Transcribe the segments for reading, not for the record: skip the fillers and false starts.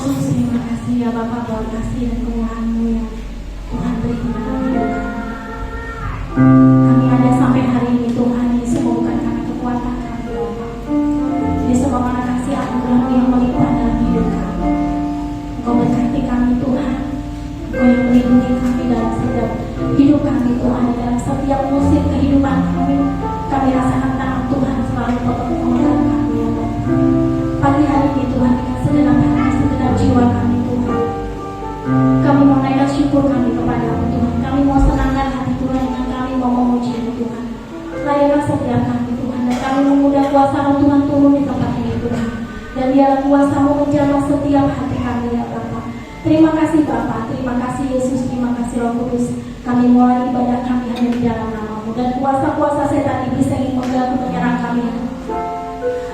Yesus, terima kasih ya Bapak buat kasih dan kemurahan-Mu yang Tuhan berikan dalam hidup kami. Kami ada sampai hari ini Tuhan, ini semua bukan karena kekuatan kami Bapak. Ini semua karena kasih anugerah-Mu yang melimpah dalam hidup kami. Engkau berkati kami Tuhan, Engkau yang melindungi kami dalam setiap hidup kami Tuhan, dalam setiap musim kehidupan kami. Kami rasakan tangan Tuhan selalu tetap memegang kami ya Bapak. Pagi hari ini Tuhan, dengan segenap hati, segenap jiwa kami Tuhan, kami mau naikkan syukur kami kepada-Mu Tuhan. Kami mau senangkan hati Tuhan dengan kami mau memuji-Mu Tuhan. Layakan setiap kami Tuhan, dan kami memudah kuasa-Mu Tuhan turun di tempat ini Tuhan. Dan biarlah kuasa-Mu menjamah setiap hati kami ya Bapak. Terima kasih Bapak, terima kasih Yesus, terima kasih Roh Kudus. Kami mulai ibadah kami hanya di dalam nama-Mu, dan kuasa-kuasa setan iblis yang ingin mengganggu menyerang kami.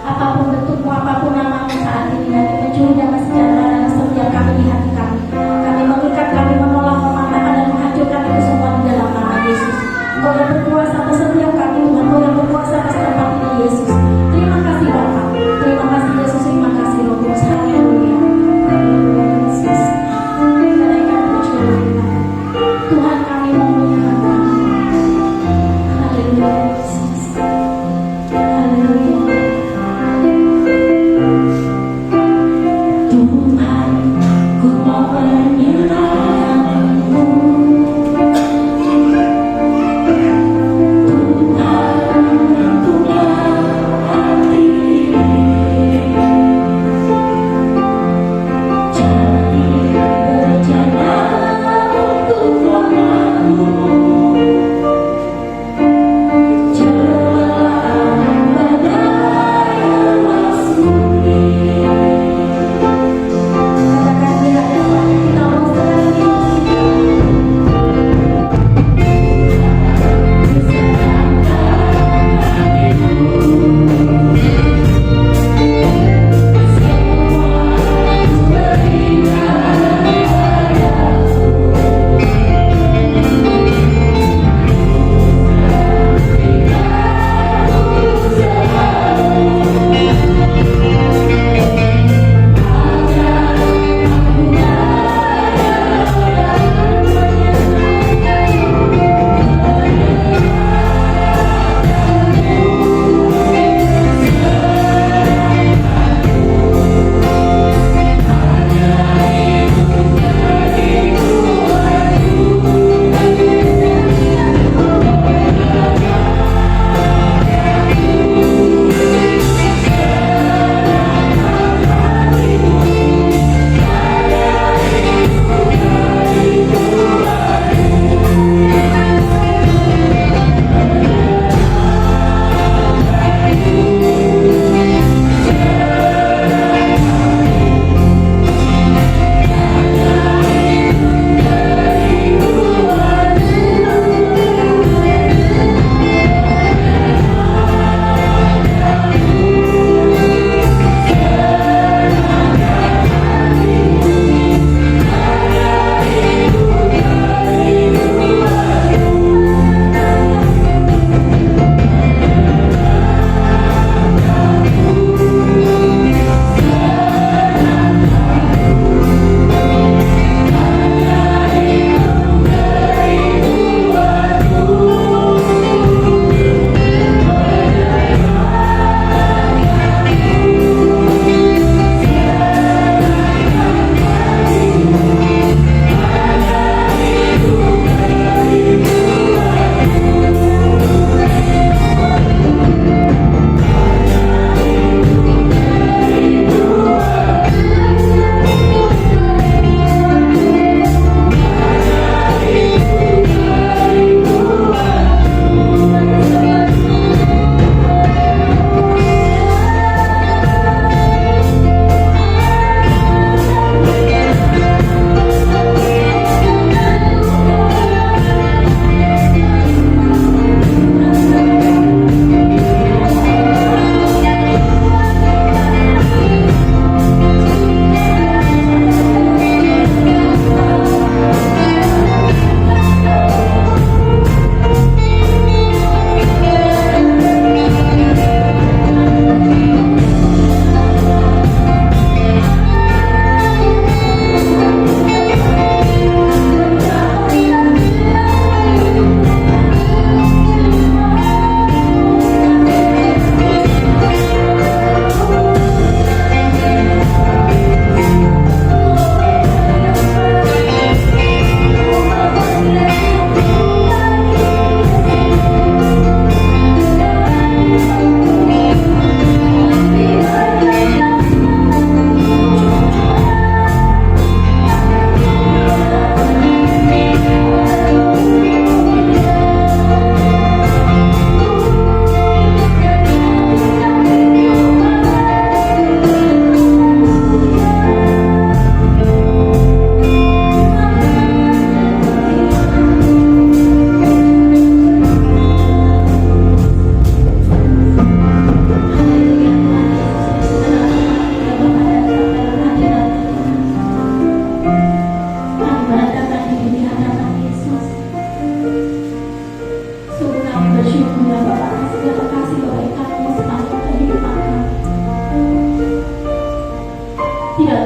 Apapun bentukmu, apapun namamu saat ini, nanti mencuri damai sejahtera dalam setiap kami di hati kami. Kami mengikat, kami menolak, mematahkan dan menghancurkan itu semua di dalam nama Yesus. Kau yang berkuasa atas setiap kami Tuhan, Kau yang berkuasa atas tempat ini Yesus. Terima kasih Bapa, terima kasih Yesus, terima kasih Roh Kudus. Haleluya. Haleluya Yesus. Menaikkan pujian kita. Tuhan kami mau menyembah Kami. Haleluya Yesus. Haleluya.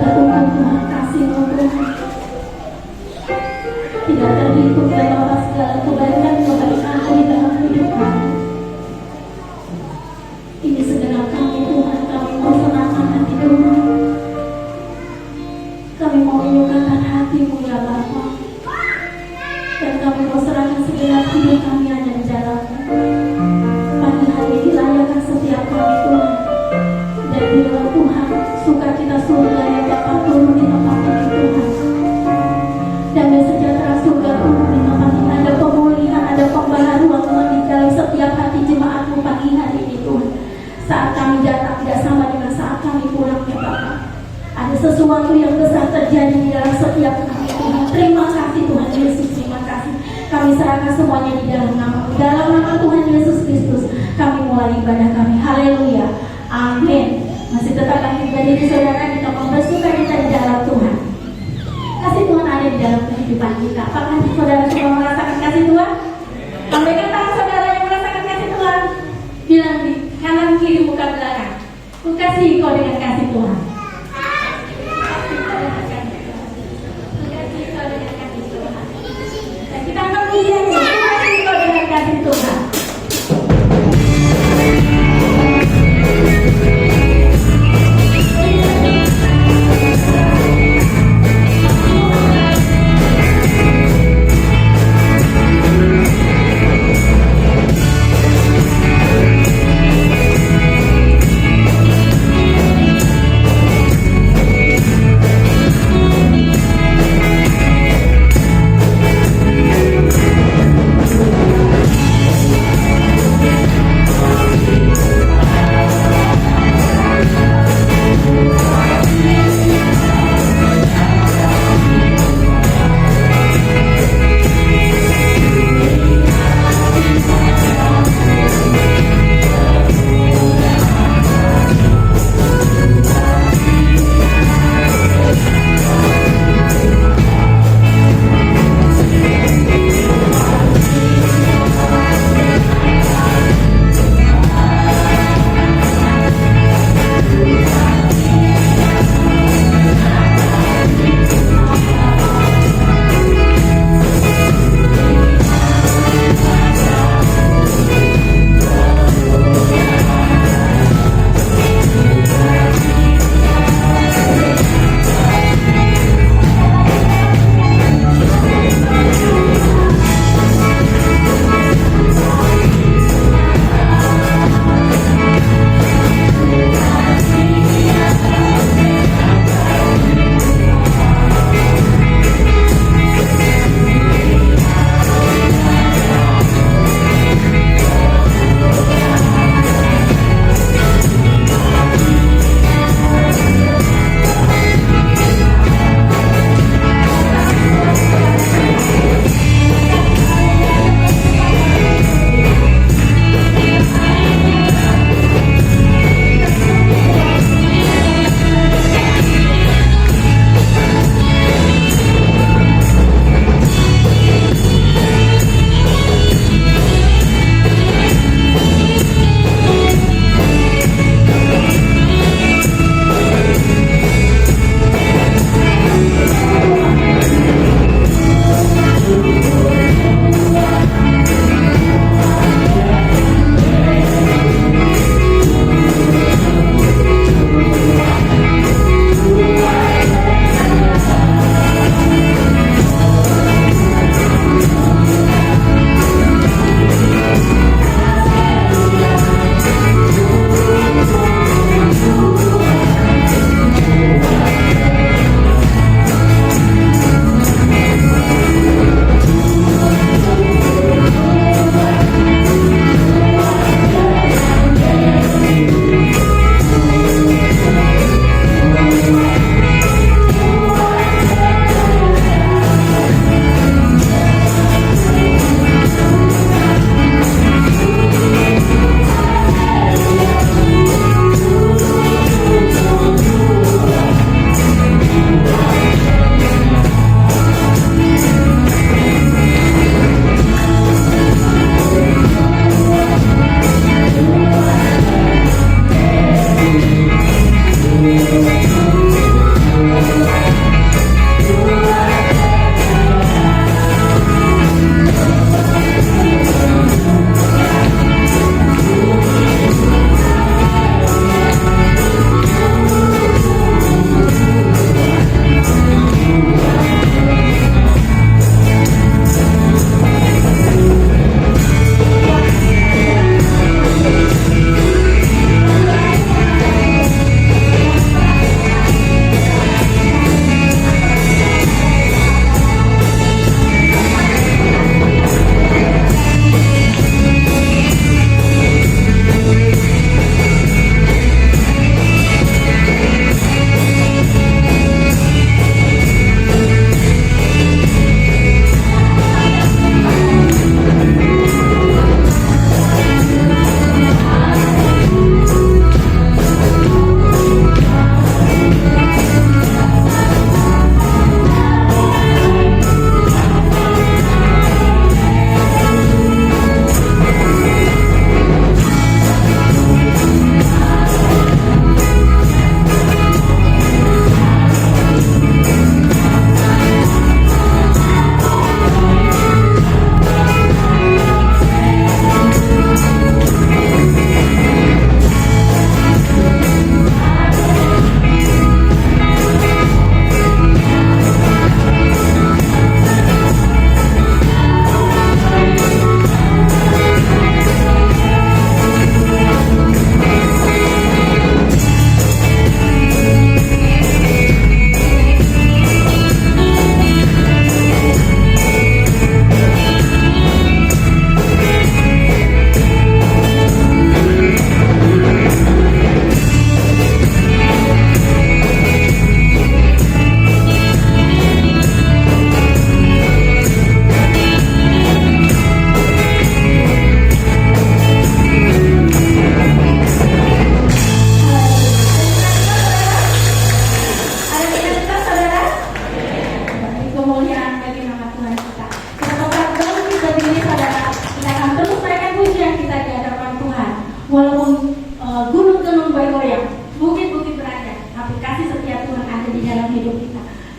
pada Tuhan, Tuhan kasih-Mu Tuhan tidak terhitung dan Bapa segala kebaikan-kebaikan-Mu di dalam hidup kami. Ini segenap kami Tuhan, kami mau senangkan hati Tuhan, kami mau menyukakan hati-Mu ya Bapa, dan kami mau serahkan segenap hidup kami hanya di dalam-Mu. Pagi hari dilayakan setiap kami Tuhan, dan biarlah Tuhan sukacita surga yang dapat turun di tempat ini Tuhan, damai sejahtera surga turun di tempat ini, ada pemulihan, ada pembaharuan Tuhan di dalam setiap hati jemaat-Mu pagi hari ini Tuhan. Saat kami datang tidak sama dengan saat kami pulang ya Bapa. Ada sesuatu yang besar terjadi di dalam setiap kami Tuhan. Terima kasih Tuhan Yesus, terima kasih. Kami serahkan semuanya di dalam nama-Mu, dalam nama Tuhan Yesus Kristus kami mulai ibadah kami. Haleluya, amin. Masih tetap akan berdiri saudara, kita bersuka cita di dalam Tuhan. Kasih Tuhan ada di dalam kehidupan kita. Apakah saudara semua merasakan kasih Tuhan? Lambaikan tangan saudara yang merasakan kasih Tuhan. Bilang di kanan kiri muka belakang, ku kasih kau dengan kasih Tuhan. Dan kita akan melihat ku kasih kau dengan kasih Tuhan.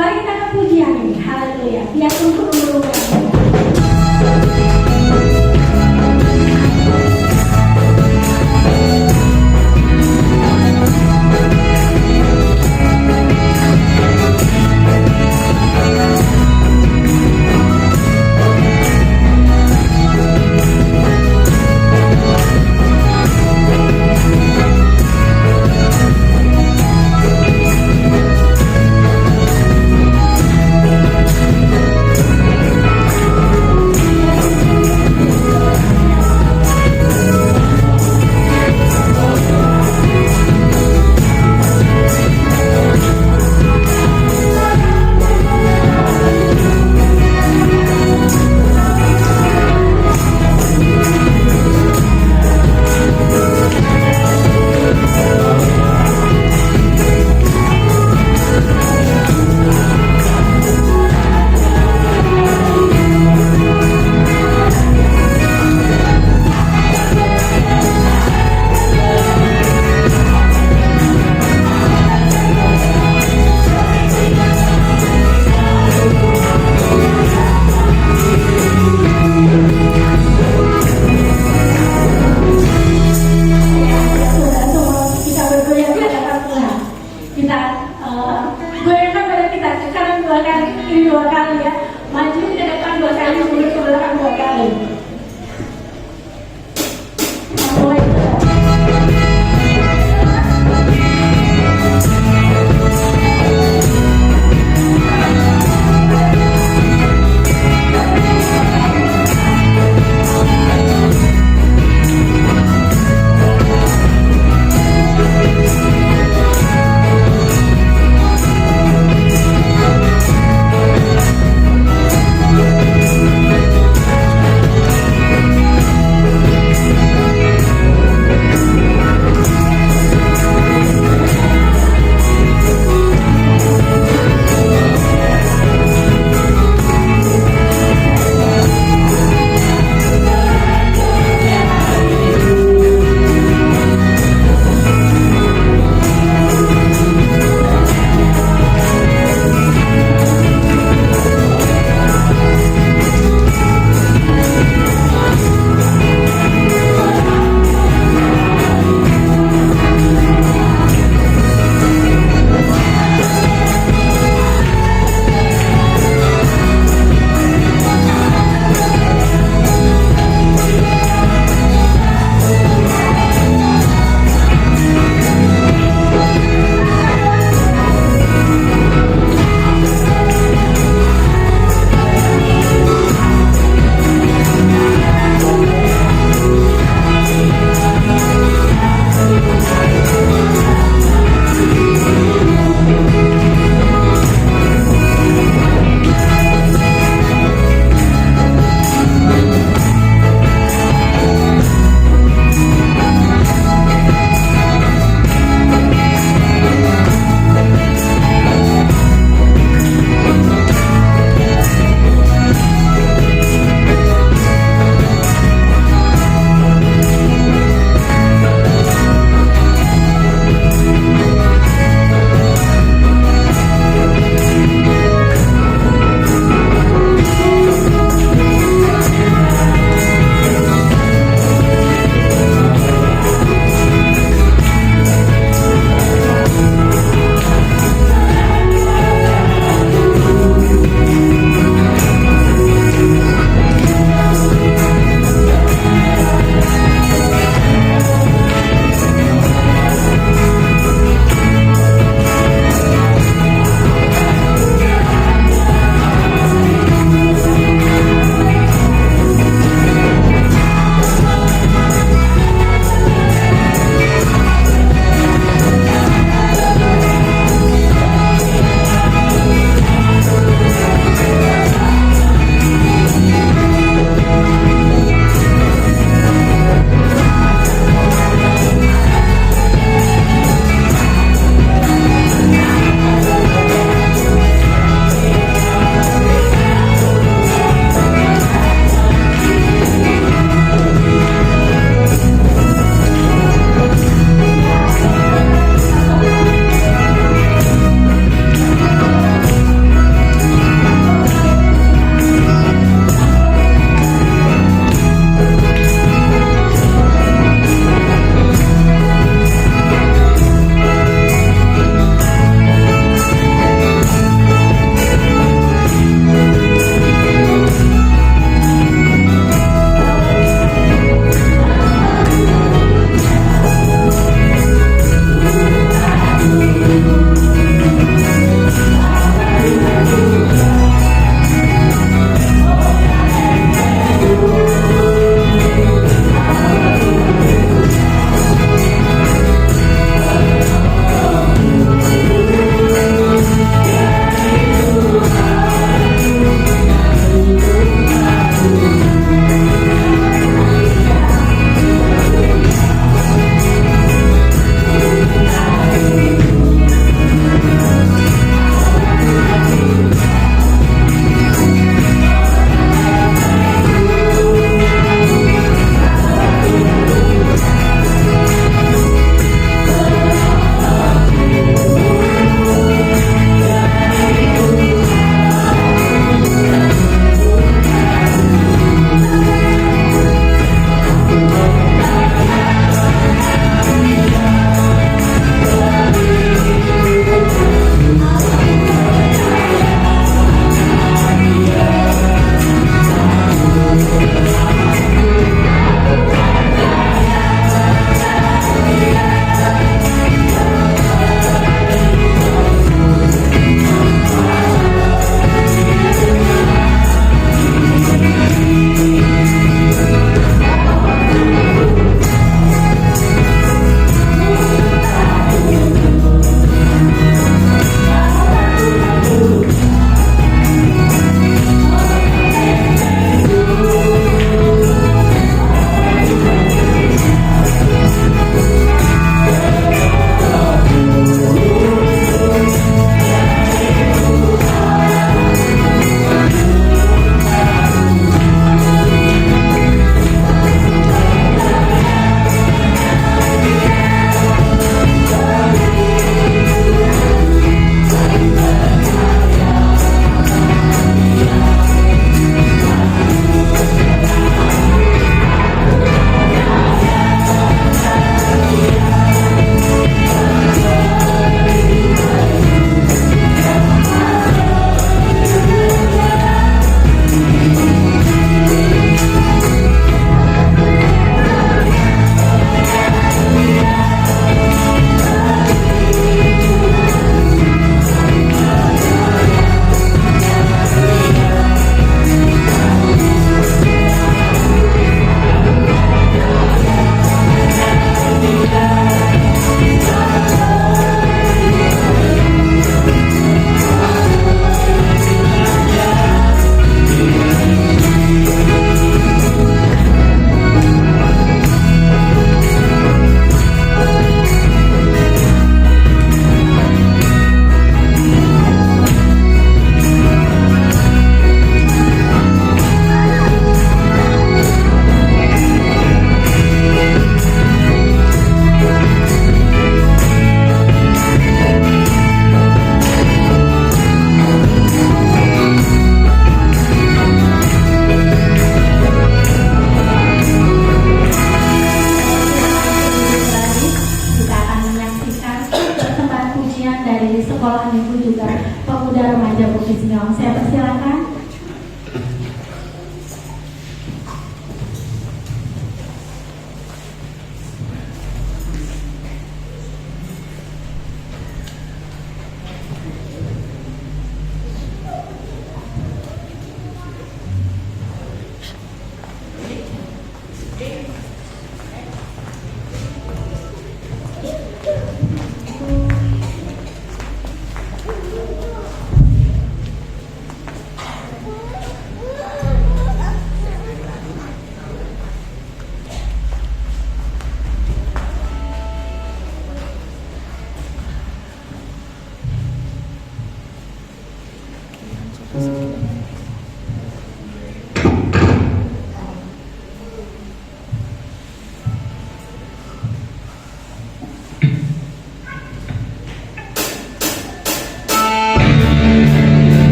Mari kita ke pujian ini. Haleluya. Biar tunggu dulu.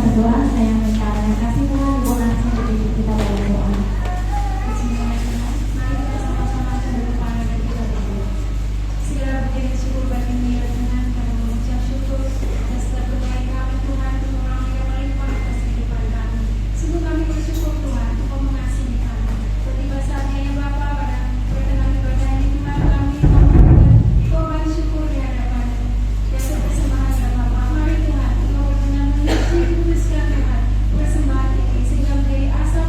berdoa, saya minta terima kasih Tuhan, Ibu Nancy dipimpin kita dalam doa. Bismillahirrahmanirrahim. Mari kita sama-sama tunduk kepala dan kita berdoa. Segala puji dan syukur bagi Dia Tuhan, kami mengucap syukur atas setiap kebaikan kami Tuhan, kekurangan yang melimpah atas kehidupan kami. Sungguh kami bersyukur Tuhan, Engkau mengasihi kami. Tiba saatnya ya Bapa, pada pertengahan ibadah ini Tuhan kami memberikan korban syukur di hadapan-Mu. Dan persembahan ya Bapa, mari Tuhan, Engkau benar-benar menguji kuduskan Tuhan persembahan ini sehingga menjadi asal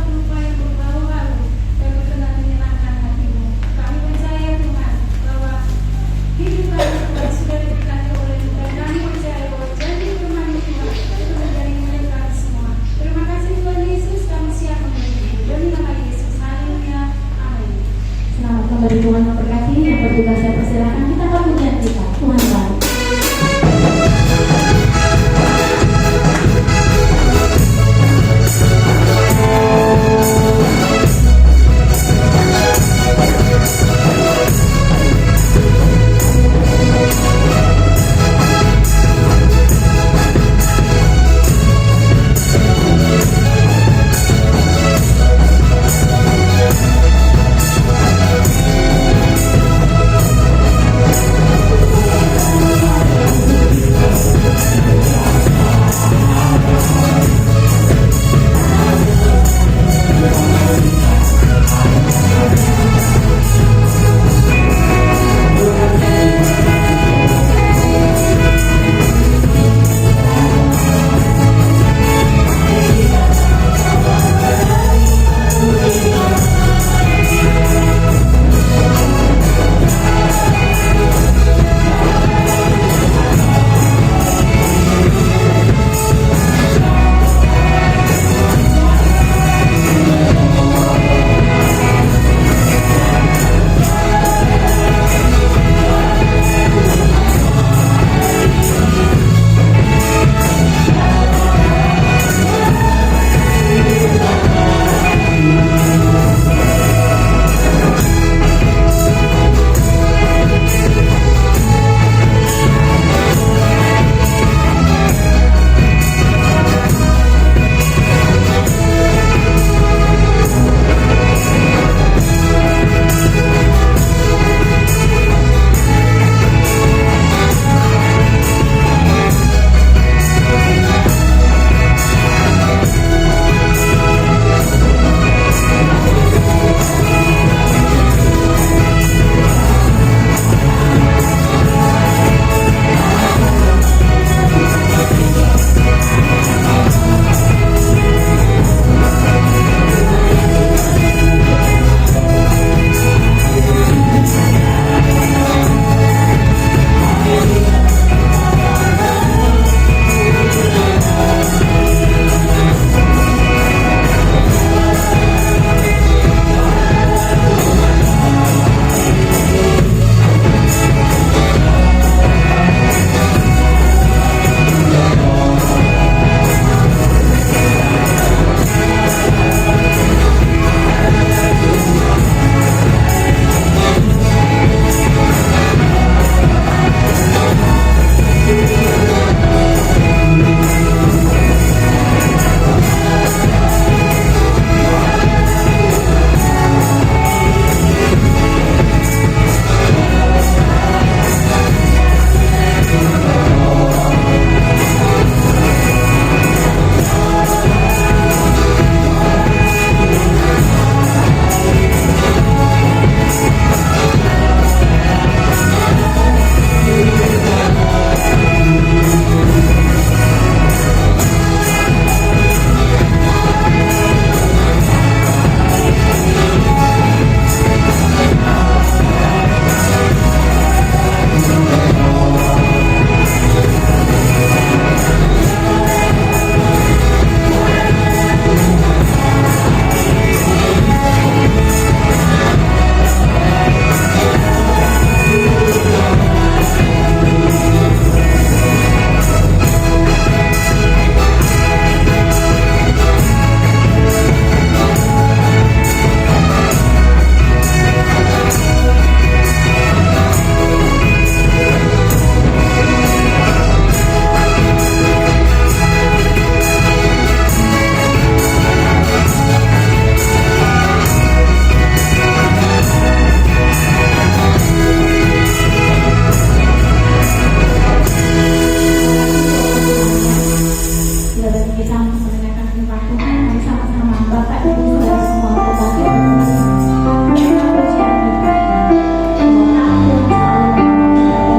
Bapak Ibu saudara semua kebahagiaan kita ujian kita bahwa ampun selalu menolong kita dan setiap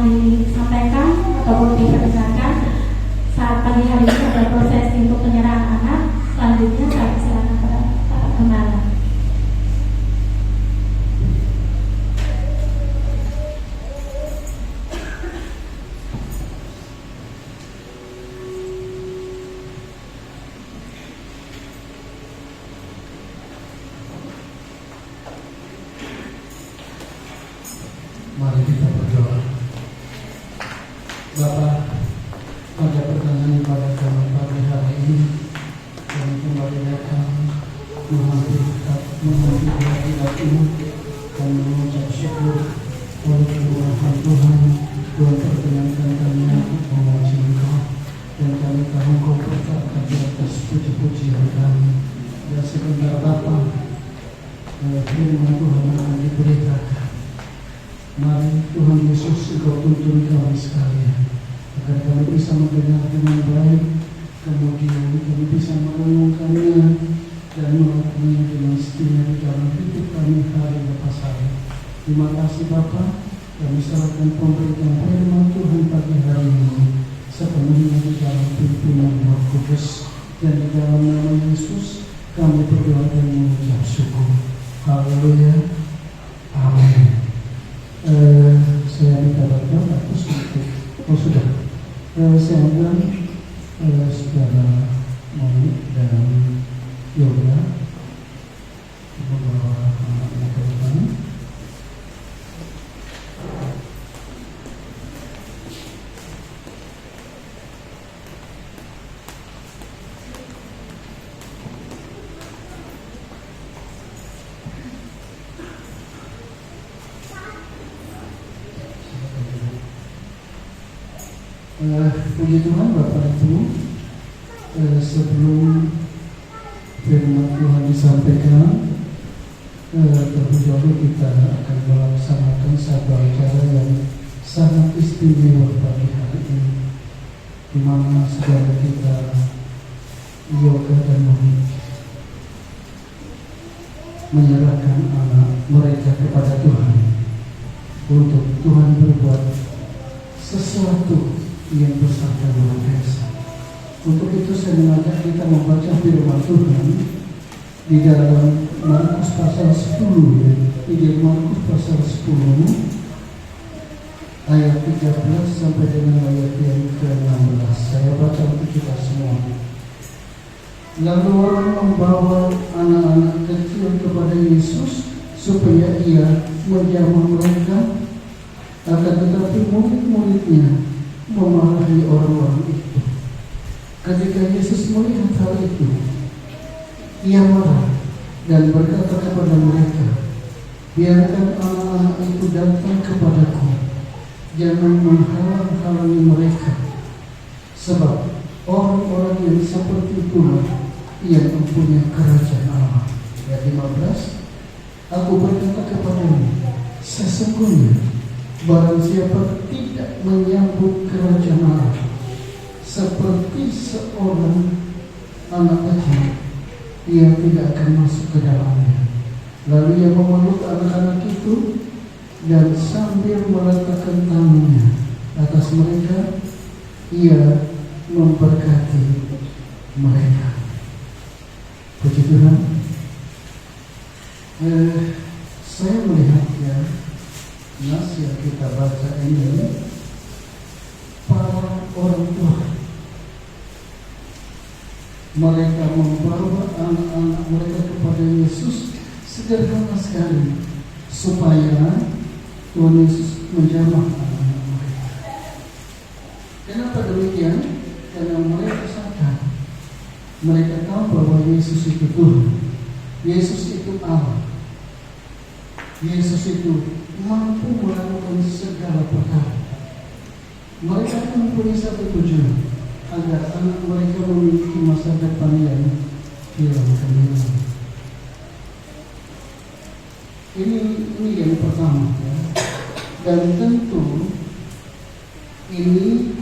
akan disampaikan ataupun diperdengarkan. Saat pagi hari ini ada proses untuk penyerahan anak. Selanjutnya saya silakan kepada Pak Gembala. Mari kita berdoa. Bapa, pada pertanyaan pada kami pagi hari ini, kami kembali datang menghadiri hadirat-Mu dan mengucap syukur oleh kemurahan Tuhan. Tuhan perkenankan kami untuk memuji Engkau, dan kami tahu Engkau berkat di atas puji-pujian kami. Dan sebentar Bapa, firman Tuhan akan diberitakan. Mari Tuhan Yesus, Engkau tuntun kami sekalian, agar kami bisa mendengar dengan baik, kemudian kami bisa merenungkannya dan melakukannya dengan setia di dalam hidup kami hari lepas hari. Terima kasih Bapa, kami serahkan pemberitaan firman Tuhan pagi hari ini sepenuhnya di dalam pimpinan Roh Kudus, dan di dalam nama Yesus kami berdoa dan mengucap syukur. Haleluya. Amin. Saya minta bantuan aku sedikit. Oh sudah. Saya undang saudara Moni dan Yoga membawa anak-anak ke depan. Puji Tuhan Bapak Ibu, sebelum firman Tuhan disampaikan, terlebih dahulu kita akan melaksanakan satu acara yang sangat istimewa pagi hari ini, di mana saudara kita Yoga dan Moni menyerahkan anak mereka kepada Tuhan untuk Tuhan berbuat sesuatu yang besar dan luar biasa. Untuk itu saya mengajak kita membaca firman Tuhan di dalam Markus pasal 10, di Markus pasal 10 ayat 13 sampai dengan ayat yang ke-16. Saya baca untuk kita semua. Lalu orang membawa anak-anak kecil kepada Yesus supaya ia menjamah mereka, akan tetapi murid-muridnya memarahi orang-orang itu. Ketika Yesus melihat hal itu, ia marah dan berkata kepada mereka, biarkan anak-anak itu datang kepadaku, jangan menghalang-halangi mereka, sebab orang-orang yang seperti itulah yang mempunyai kerajaan Allah. Ayat 15, aku berkata kepadamu, sesungguhnya barang siapa tidak menyambut kerajaan Allah seperti seorang anak kecil, ia tidak akan masuk ke dalamnya. Lalu ia memeluk anak-anak itu dan sambil meletakkan tangannya atas mereka, ia memberkati mereka. Puji Tuhan. Saya melihat nas yang kita baca ini, para orang tua mereka membawa anak-anak mereka kepada Yesus sederhana sekali, supaya Tuhan Yesus menjamah anak-anak mereka. Kenapa demikian? Karena mereka sadar, mereka tahu bahwa Yesus itu Tuhan, Yesus itu Allah, Yesus itu mampu melakukan segala perkara. Mereka mempunyai satu tujuan, agar anak mereka memiliki masa depan yang hilang gemilang. Ini yang pertama, ya. Dan tentu ini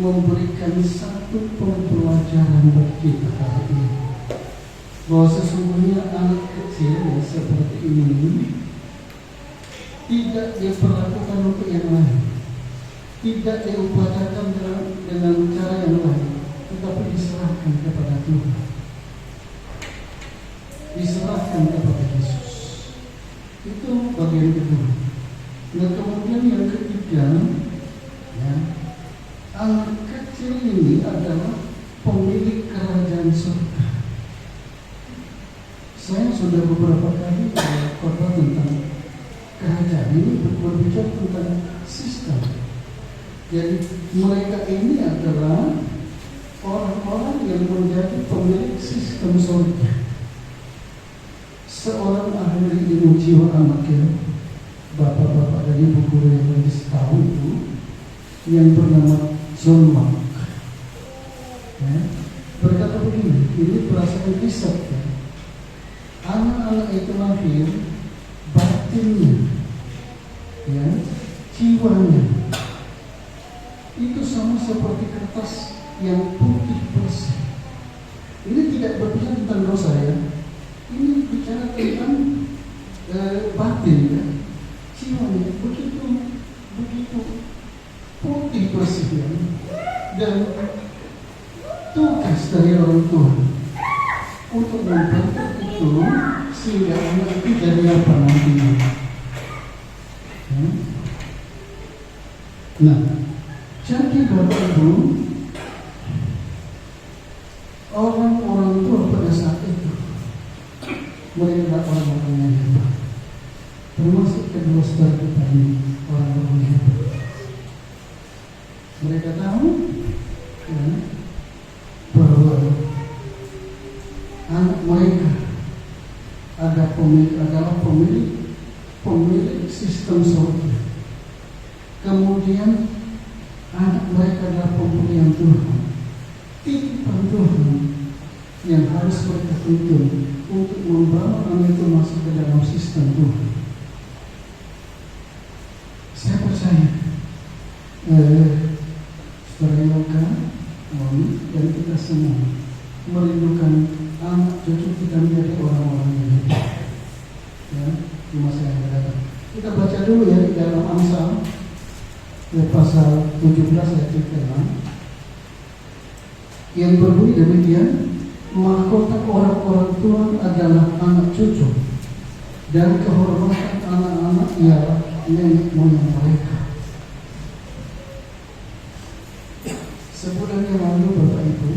memberikan satu pembelajaran bagi kita hari ini, bahwa sesungguhnya anak kecil yang seperti ini tidak diperlakukan untuk yang lain, tidak diupayakan dengan cara yang lain, tetapi diserahkan kepada Tuhan, diserahkan kepada Yesus. Itu bagian kedua. Nah kemudian yang ketiga, ya, anak kecil ini adalah pemilik kerajaan surga. Saya sudah beberapa kali khotbah tentang kerajaan ini, berbicara tentang sistem. Jadi mereka ini adalah orang-orang yang menjadi pemilik sistem surga. Seorang ahli ilmu jiwa anak ya, bapak-bapak dan ibu guru yang lebih tahu itu, yang bernama John Mark, ya, berkata begini, ini berdasarkan riset ya. Anak-anak itu lahir, batinnya, ya, jiwanya itu sama seperti kertas yang putih bersih. Ini tidak berbicara tentang dosa ya. Ini bicara tentang batin ya. Jiwanya begitu putih bersih ya. Dan tugas dari orang tua untuk membentuk itu sehingga anak itu jadi apa nantinya. Nah, jadi Bapak Ibu, orang-orang tua pada saat itu mereka adalah orang-orang yang hebat, termasuk kedua saudara kita ini orang-orang yang hebat. Mereka tahu ya, bahwa anak mereka adalah pemilik sistem surga. Kemudian anak mereka adalah pemberian Tuhan, titipan Tuhan yang harus mereka tuntun untuk membawa anak itu masuk ke dalam sistem Tuhan. Saya percaya Saudara Yoga, dan kita semua merindukan anak cucu kita menjadi orang-orang yang hebat ya, di masa yang akan datang. Kita baca dulu ya di dalam Amsal pasal 17 ayat 6 yang berbunyi demikian, mahkota orang-orang tua adalah anak cucu, dan kehormatan anak-anak ialah nenek moyang mereka. Sebulan yang lalu Bapak Ibu,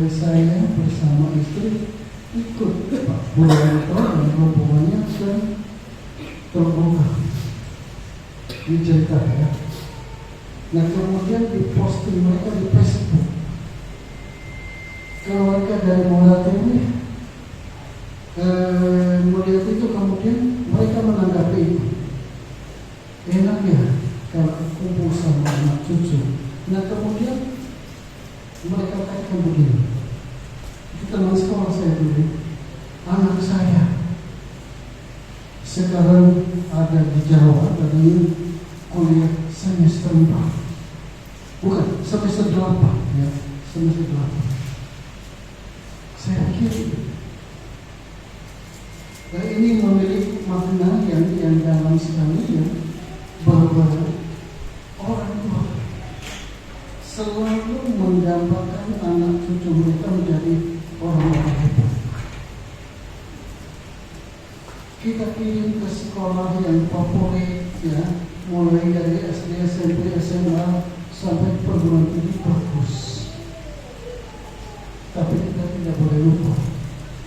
saya bersama istri ikut Pak Purwanto dan rombongannya ke Terbuka di Jakarta ya. Nah kemudian diposting mereka di Facebook. Keluarga dari Morat ini melihat itu, kemudian mereka menanggapi itu. Enak ya kalau kumpul sama anak cucu. Nah kemudian mereka katakan begini, itu teman sekolah saya dulu, anak saya sekarang ada di Jawa, dan ini kuliah semester 4, bukan semester 8 ya, semester 8. Saya pikir ini memiliki makna yang dalam sekali ya, bahwa orang tua selalu menggambarkan anak cucu mereka menjadi orang-orang hebat. Kita kirim ke sekolah yang favorit ya, mulai dari SD, SMP, SMA sampai perguruan tinggi bagus. Tapi kita tidak boleh lupa,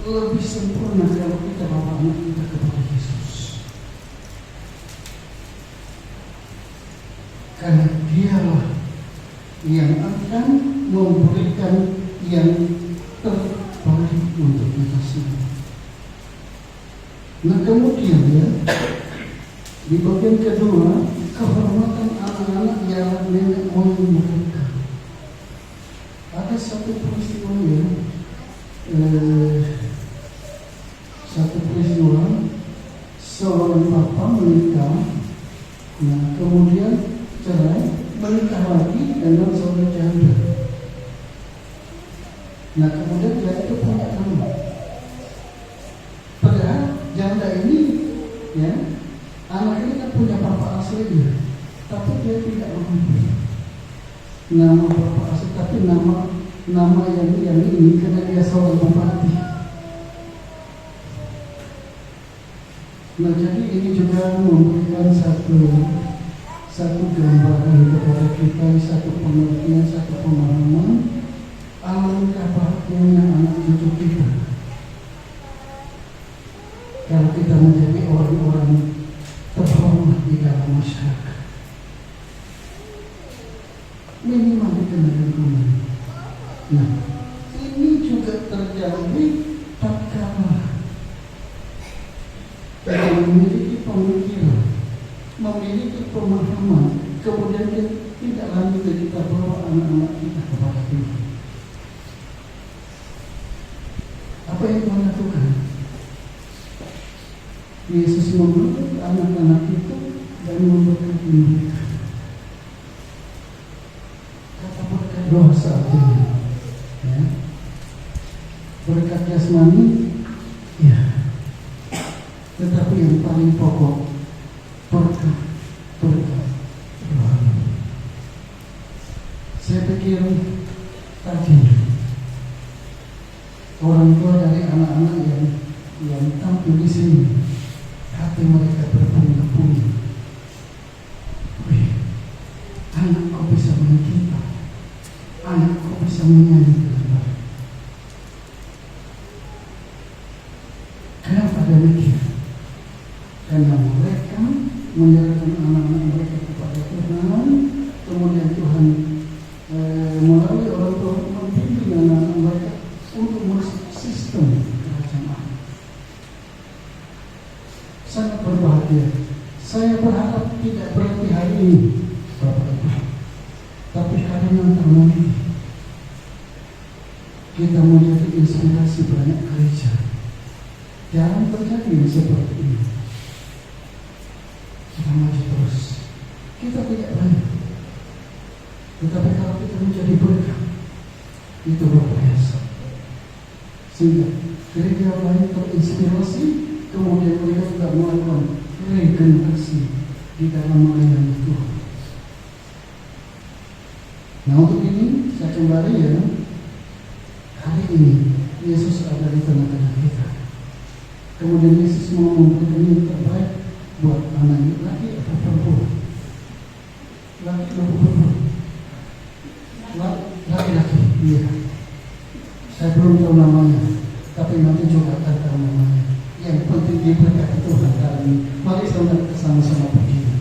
lebih sempurna kalau kita bawa anak kita kepada Yesus. Karena Dialah yang akan memberikan yang terbaik untuk kita semua. Nah kemudian ya, di bagian kedua, kehormatan anak-anak ialah nenek moyang mereka. Ada satu peristiwa ya, seorang papa menikah, nah kemudian cerai, menikah lagi dengan seorang janda. Nah kemudian dia itu punya anak. Padahal janda ini ya, anak ini kan punya papa aslinya, tapi dia tidak mengambil nama Bapak asli, tapi nama yang ini karena dia seorang bupati. Nah, jadi ini juga memberikan satu gambaran kepada kita, satu pengertian, satu pemahaman alangkah bahagianya anak cucu kita kalau kita menjadi orang-orang terhormat di dalam masyarakat. Minimal dikenal rumah. Nah, ini juga terjadi tatkala kita memiliki pemikiran, memiliki pemahaman, kemudian tidak lanjut kita bawa anak-anak kita kepada Tuhan. Apa yang Tuhan lakukan? Yesus membentuk anak-anak itu dan memberkati mereka. Kata berkat doa saat ini, ya. Berkat jasmani, ya. Tetapi yang paling pokok berkat rohani. Saya pikir tadi orang tua dari anak-anak yang tampil di sini, hati mereka berbunga-bunga. Wih, anak kau bisa mencipta, anak kau bisa menyanyi kembali. Kenapa demikian? Karena mereka menyerahkan anak-anak mereka kepada Tuhan, kemudian Tuhan melalui orang tua membimbing anak-anak mereka untuk masuk sistem kerajaan Allah. Sangat berbahagia. Saya berharap tidak berhenti hari ini, Bapak Ibu, tapi hari yang nanti kita menjadi inspirasi banyak gereja. Jangan terjadi seperti ini. Kita maju terus. Kita tidak banyak, tetapi kalau kita menjadi berkat, itu luar biasa. Sehingga gereja lain terinspirasi, kemudian mereka juga melakukan regenerasi di dalam melayani Tuhan. Nah, untuk ini saya kembali ya. Hari ini Yesus ada di tengah-tengah kita. Kemudian Yesus mau memberikan yang terbaik buat anak laki atau perempuan. Laki atau perempuan? Laki-laki, iya. Saya belum tahu namanya, tapi nanti juga akan tahu namanya. Yang penting diberkati Tuhan kali ini. Mari saudara sama-sama berdiri.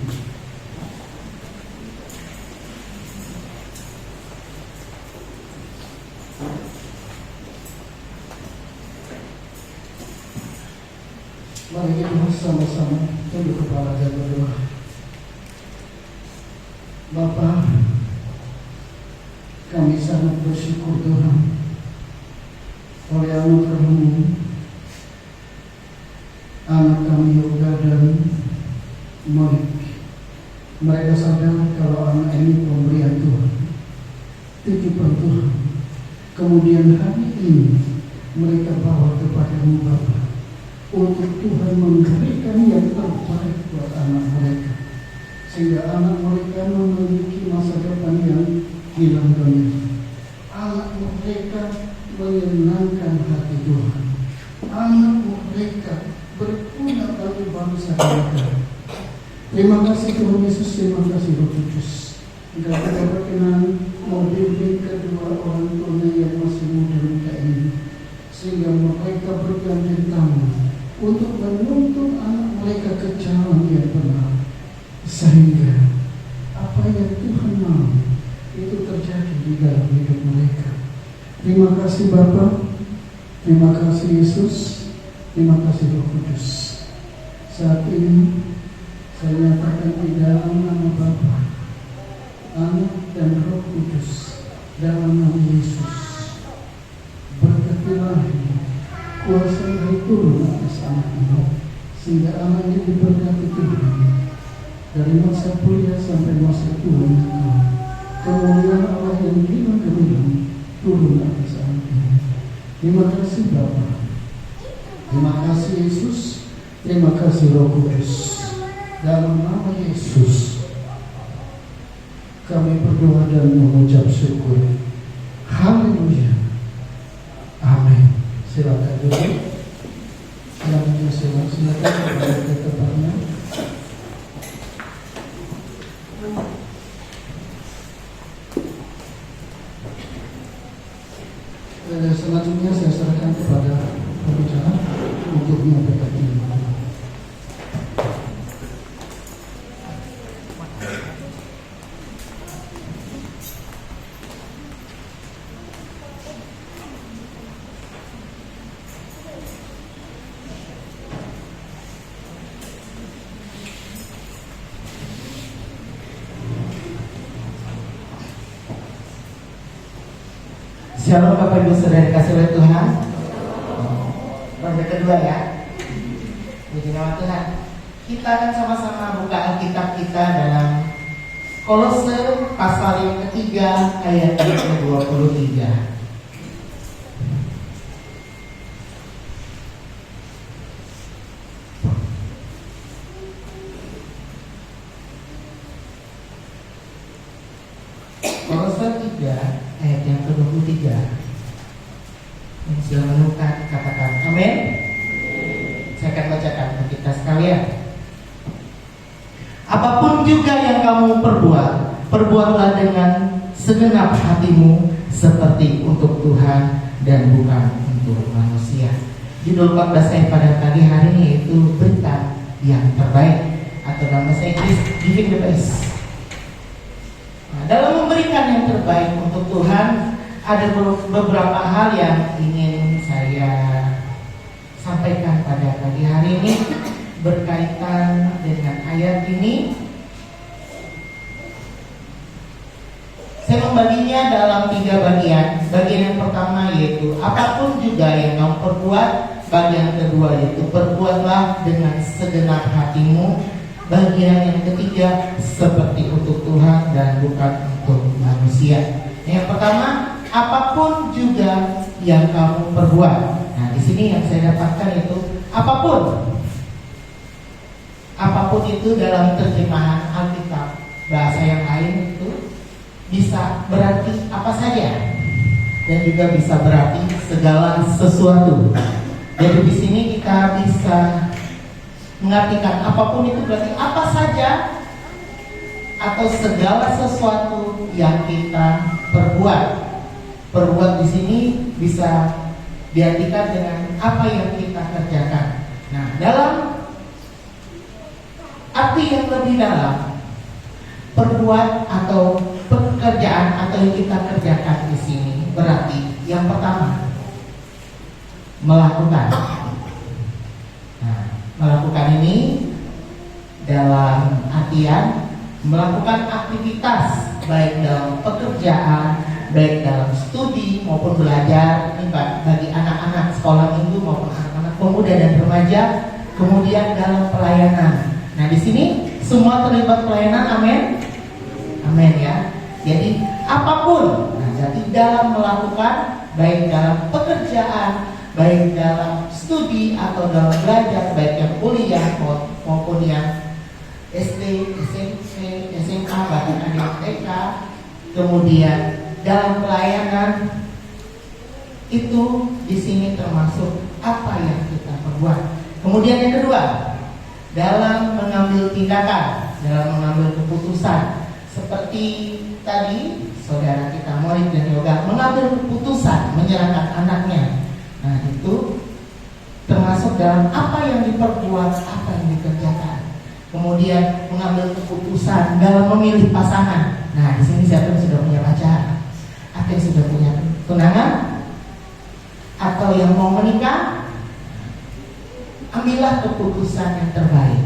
Mari kita bersama-sama tunduk kepala dan berdoa. Bapa, kami sangat bersyukur Tuhan oleh anugerah-Mu, anak kami Yoga dan Malik. Mereka sadar kalau anak ini pemberian Tuhan, titipan Tuhan. Kemudian hari ini mereka bawa kepada-Mu Bapa, untuk Tuhan memberikan yang terbaik buat anak mereka, sehingga anak mereka memiliki masa depan yang hilang dunia. Anak mereka menyenangkan hati Tuhan. Anak mereka berguna bagi bangsa mereka. Terima kasih Tuhan Yesus, terima kasih Roh Kudus. Engkau telah berkenan membimbing kedua orang tuanya yang masih muda muda ini, sehingga mereka berganti tangan untuk menuntun anak mereka ke jalan yang benar, sehingga apa yang Tuhan mau itu terjadi di dalam hidup mereka. Terima kasih Bapa, terima kasih Yesus, terima kasih Roh Kudus. Saat ini saya nyatakan di dalam nama Bapa, Anak dan Roh Kudus, dalam nama Yesus, berkatilah kuasa dari turun atas anak ini, sehingga anak ini diberkati Tuhan dari masa kuliah sampai masa tua. Kemuliaan Allah yang hilang gemilang turun atas anak ini. Terima kasih Bapa, terima kasih Yesus, terima kasih Roh Kudus. Dalam nama Yesus, kami berdoa dan mengucap syukur. Haleluya. Amin. Silakan duduk. Silakan kembali ke tempatnya. Selanjutnya saya serahkan kepada pembicara untuk menyampaikan firman. Shalom Bapak Ibu Saudara dikasih oleh Tuhan. Ronde kedua ya. Puji nama Tuhan. Kita akan sama-sama buka Alkitab kita dalam Kolose pasal yang ketiga ayat yang ke-23. Kolose 3 ayat yang ke-23. Yang sudah menemukan katakan amin. Saya akan bacakan untuk kita sekalian. Apapun juga yang kamu perbuat, perbuatlah dengan segenap hatimu seperti untuk Tuhan dan bukan untuk manusia. Judul khotbah saya pada pagi hari ini yaitu berita yang terbaik, atau dalam bahasa Inggris giving the best. Dalam memberikan yang terbaik untuk Tuhan, ada beberapa hal yang ingin saya sampaikan pada pagi hari ini berkaitan dengan ayat ini. Saya membaginya dalam 3 bagian. Bagian yang pertama yaitu apapun juga yang kamu perbuat. Bagian kedua yaitu perbuatlah dengan segenap hatimu. Bagian yang ketiga seperti untuk Tuhan dan bukan untuk manusia. Yang pertama, apapun juga yang kamu perbuat. Nah, di sini yang saya dapatkan itu apapun. Apapun itu dalam terjemahan Alkitab bahasa yang lain itu bisa berarti apa saja dan juga bisa berarti segala sesuatu. Jadi di sini kita bisa mengartikan apapun itu berarti apa saja atau segala sesuatu yang kita perbuat. Perbuat di sini bisa diartikan dengan apa yang kita kerjakan. Nah, dalam arti yang lebih dalam, perbuat atau pekerjaan atau yang kita kerjakan di sini berarti yang pertama melakukan. Melakukan ini dalam artian melakukan aktivitas baik dalam pekerjaan, baik dalam studi maupun belajar. Ini bagi anak-anak sekolah minggu maupun anak-anak pemuda dan remaja. Kemudian dalam pelayanan. Nah, di sini semua terlibat pelayanan, amin, amin ya. Jadi apapun. Nah, jadi dalam melakukan baik dalam pekerjaan, baik dalam studi atau dalam belajar, baik yang kuliah maupun yang SD, SMP, SMA, bahkan ada yang TK, kemudian dalam pelayanan itu di sini termasuk apa yang kita perbuat. Kemudian yang kedua, dalam mengambil tindakan, dalam mengambil keputusan, seperti tadi saudara kita Morik dan Yoga mengambil keputusan menyerahkan anaknya. Nah, itu termasuk dalam apa yang diperbuat, apa yang dikerjakan. Kemudian mengambil keputusan dalam memilih pasangan. Nah, di sini siapa yang sudah punya pacar? Atau yang sudah punya tunangan? Atau yang mau menikah? Ambillah keputusan yang terbaik.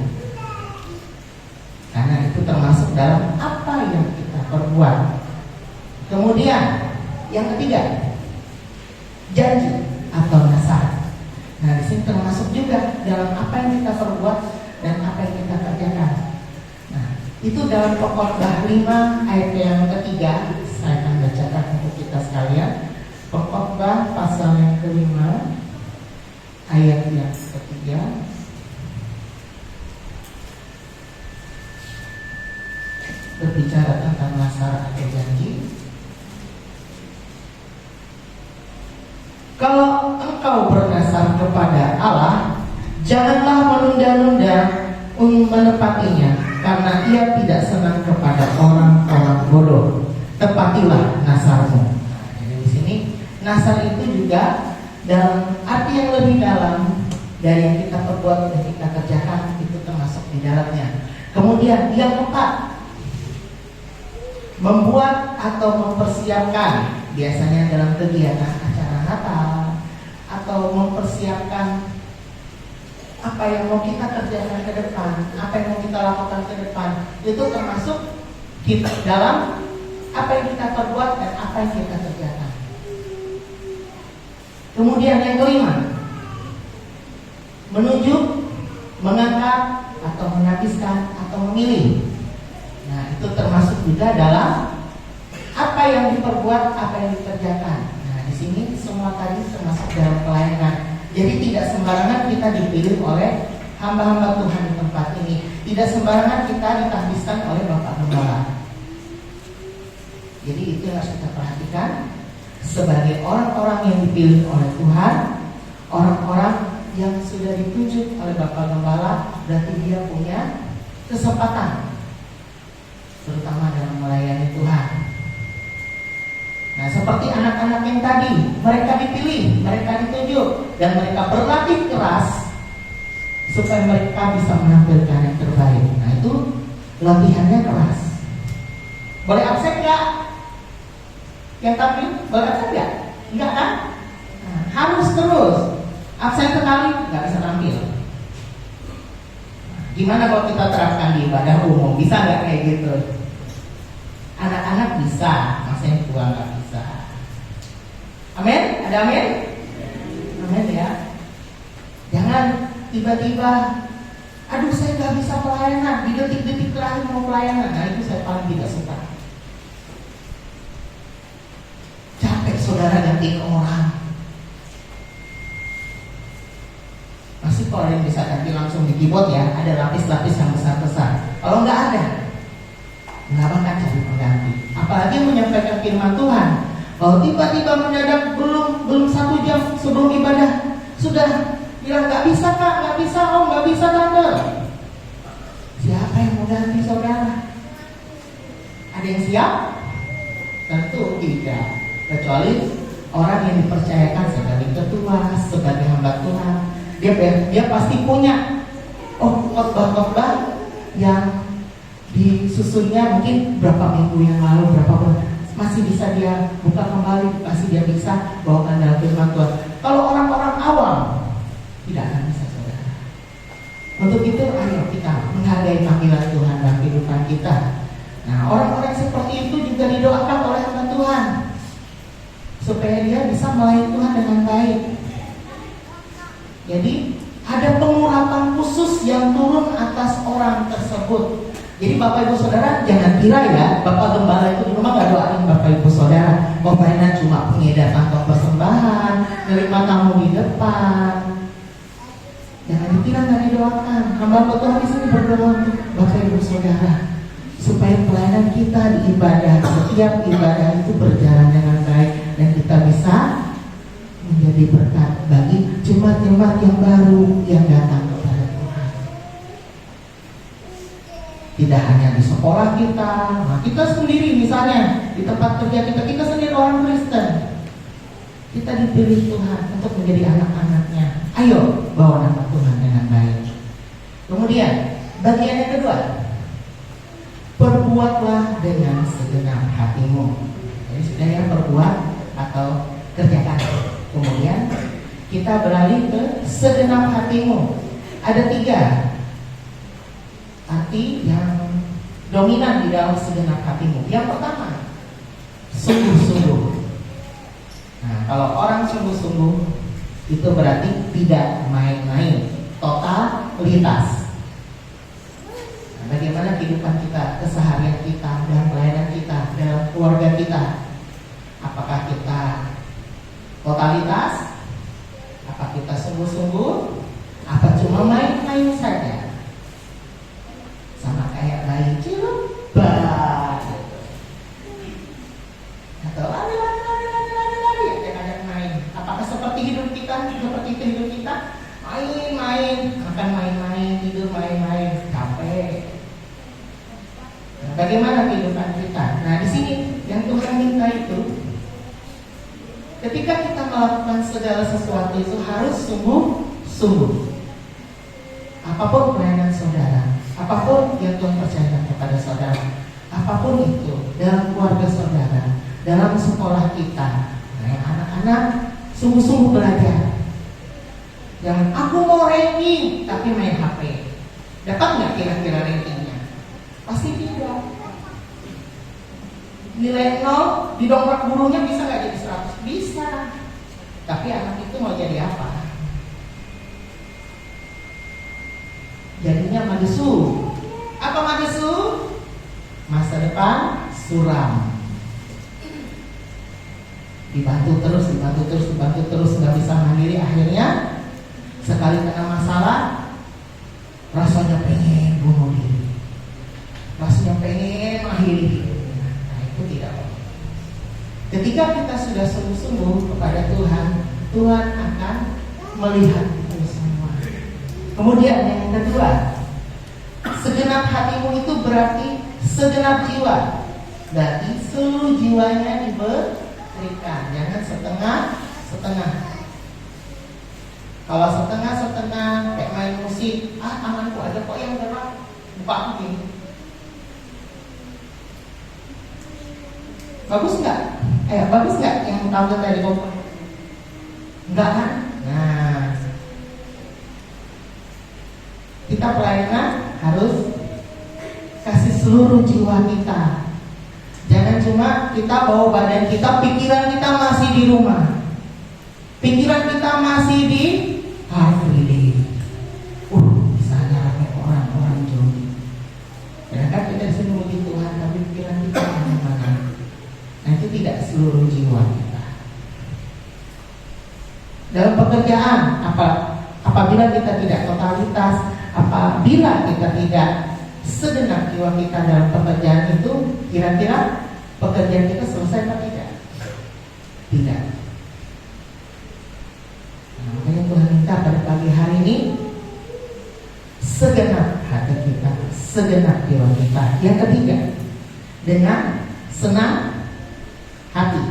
Karena itu termasuk dalam apa yang kita perbuat. Kemudian yang ketiga, janji atau nasar. Nah, di sini termasuk juga dalam apa yang kita perbuat dan apa yang kita kerjakan. Nah, itu dalam Khotbah 5 ayat yang ketiga. Saya akan bacakan untuk kita sekalian. Khotbah pasal yang ke-5 ayat yang ke-3. berbicara tentang nasar atau janji. Kalau engkau bernasar kepada Allah, janganlah menunda-nunda menepatinya, karena ia tidak senang kepada orang-orang bodoh. Tepatilah nasarmu. Jadi di sini nasar itu juga dalam arti yang lebih dalam dari yang kita perbuat dan kita kerjakan, itu termasuk di dalamnya. Kemudian yang keempat, membuat atau mempersiapkan, biasanya dalam kegiatan acara Natal atau mempersiapkan apa yang mau kita kerjakan ke depan, apa yang mau kita lakukan ke depan, itu termasuk kita dalam apa yang kita perbuat dan apa yang kita kerjakan. Kemudian yang kelima, menunjuk, mengangkat atau menghabiskan atau memilih. Nah, itu termasuk juga dalam apa yang diperbuat, apa yang dikerjakan. Nah, di sini semua tadi termasuk dalam pelayanan. Jadi tidak sembarangan kita dipilih oleh hamba-hamba Tuhan di tempat ini. Tidak sembarangan kita ditahbiskan oleh Bapak Gembala. Jadi itu yang harus kita perhatikan. Sebagai orang-orang yang dipilih oleh Tuhan, orang-orang yang sudah ditunjuk oleh Bapak Gembala, berarti dia punya kesempatan, terutama dalam melayani Tuhan. Nah, seperti anak-anak yang tadi, mereka dipilih, mereka ditunjuk, dan mereka berlatih keras supaya mereka bisa menampilkan yang terbaik. Nah, itu latihannya keras. Boleh absen nggak? Yang tampil boleh absen nggak? Enggak kan? Nah, harus terus. Absen sekali nggak bisa tampil. Gimana kalau kita terapkan di ibadah umum? Bisa nggak kayak gitu? Anak-anak bisa, masa yang tua nggak bisa. Amin? Ada amin? Amin ya. Jangan tiba-tiba, aduh saya nggak bisa pelayanan di detik-detik terakhir mau pelayanan. Nah, itu saya paling tidak suka. Capek saudara gantiin orang. Masih kalau yang bisa ganti langsung di keyboard ya, ada lapis-lapis yang besar-besar. Kalau nggak ada, nggak bakal cari pengganti. Apalagi menyampaikan firman Tuhan. Kalau tiba-tiba mendadak belum 1 jam sebelum ibadah sudah bilang nggak bisa kak, nggak bisa om, nggak bisa tante. Siapa yang mau ganti saudara? Ada yang siap? Tentu tidak. Kecuali orang yang dipercayakan sebagai ketua, sebagai hamba Tuhan. Dia pasti punya khotbah-khotbah yang disusunnya mungkin berapa minggu yang lalu, berapa bulan, masih bisa dia buka kembali, masih dia bisa bawakan dalam firman Tuhan. Kalau orang-orang awam tidak akan bisa saudara. Untuk itu ayo kita menghargai panggilan Tuhan dalam kehidupan kita. Nah, orang-orang seperti itu juga didoakan oleh hamba Tuhan supaya dia bisa melayani Tuhan dengan baik. Jadi ada pengurapan khusus yang turun atas orang tersebut. Jadi Bapak Ibu Saudara jangan kira ya Bapak Gembala itu di rumah gak doain Bapak Ibu Saudara. Pokoknya cuma pengedar kantong persembahan, nerima tamu di depan. Jangan dikira gak didoakan. Hamba Tuhan di sini berdoa untuk Bapak Ibu Saudara supaya pelayanan kita di ibadah, setiap ibadah itu berjalan dengan baik dan kita bisa menjadi berkat bagi jemaat-jemaat yang baru yang datang kepada Tuhan. Tidak hanya di sekolah kita, nah kita sendiri misalnya di tempat kerja kita sendiri orang Kristen. Kita dipilih Tuhan untuk menjadi anak-anaknya. Ayo bawa nama Tuhan dengan baik. Kemudian bagian yang kedua, perbuatlah dengan segenap hatimu. Jadi sudah ya perbuat atau kerjakan. Kemudian kita beralih ke segenap hatimu. Ada 3 arti yang dominan di dalam segenap hatimu. Yang pertama, sungguh-sungguh. Nah, kalau orang sungguh-sungguh itu berarti tidak main-main, totalitas. Nah, bagaimana kehidupan kita, keseharian kita, dalam pelayanan kita, dalam keluarga kita? Apakah kita totalitas? Apa kita sungguh-sungguh? Apa cuma main-main saja? Sama kayak bayi cilebah. makan main-main, tidur main-main, capek. Nah, bagaimana kehidupan kita? Nah, di sini yang Tuhan minta itu, ketika kita melakukan segala sesuatu itu harus sungguh-sungguh. Apapun pelayanan saudara, apapun yang Tuhan percayakan kepada saudara, apapun itu dalam keluarga saudara, dalam sekolah kita, nah, yang anak-anak sungguh-sungguh belajar. Jangan aku mau ranking tapi main HP. Dapat nggak kira-kira rankingnya? Pasti tidak. Nilai 0 didongkrak gurunya bisa nggak jadi 100? Bisa. Tapi anak itu mau jadi apa? Jadinya madesu. Apa madesu? Masa depan suram. Dibantu terus, nggak bisa mandiri, akhirnya sekali kena masalah rasanya pengen bunuh diri, rasanya pengen mengakhiri hidupnya. Nah, itu tidak boleh. Ketika kita sudah sungguh-sungguh kepada Tuhan, Tuhan akan melihat itu semua. Kemudian yang kedua, segenap hatimu itu berarti segenap jiwa. Berarti seluruh jiwanya diberikan, jangan setengah-setengah. Kalau setengah-setengah kayak main musik, tanganku ada kok yang gerak, buka aku gini. Bagus nggak? Bagus nggak yang tahu tadi kok? Enggak kan? Nah, kita pelayanan harus kasih seluruh jiwa kita. Jangan cuma kita bawa badan kita, pikiran kita masih di rumah, pikiran kita masih di Car Free Day. Misalnya ramai orang jauh. Kadang-kadang kita sini memuji Tuhan, tapi pikiran kita kemana-mana. Nah, itu tidak seluruh jiwa kita. Dalam pekerjaan, apabila kita tidak totalitas, apabila kita tidak segenap jiwa kita dalam pekerjaan itu, kira-kira pekerjaan kita selesai atau tidak? Tidak. Makanya Tuhan minta pada pagi hari ini segenap hati kita, segenap jiwa kita. Yang ketiga, dengan senang hati.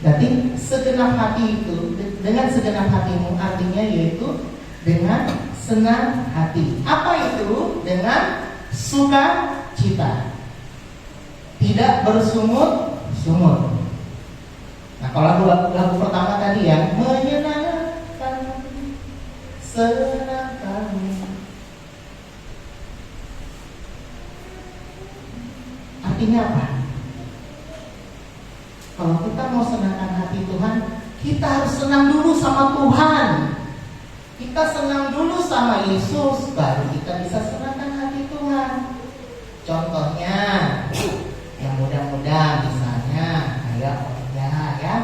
Berarti segenap hati itu, dengan segenap hatimu artinya yaitu dengan senang hati. Apa itu? Dengan sukacita, tidak bersungut-sungut. Nah, kalau lagu pertama tadi yang menyenangkan, senangkan, artinya apa? Kalau kita mau senangkan hati Tuhan, kita harus senang dulu sama Tuhan. Kita senang dulu sama Yesus, baru kita bisa senangkan hati Tuhan. Contohnya, yang mudah-mudah misalnya kayak Olga ya.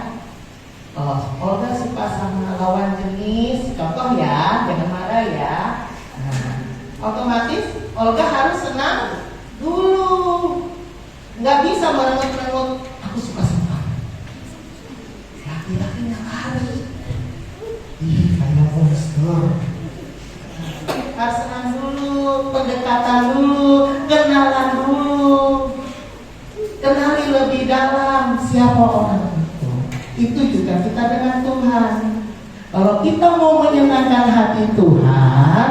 Kalau Olga suka sama lawan jenis, contoh ya, jangan marah ya. Nah, otomatis Olga harus senang dulu. Nggak bisa merengut-rengut, aku suka sama laki-lakinya harus. Kayak monster. Harus senang dulu, pendekatan dulu, kenalan dulu, kenali lebih dalam siapa orang itu. Itu juga kita dengan Tuhan. Kalau kita mau menyenangkan hati Tuhan,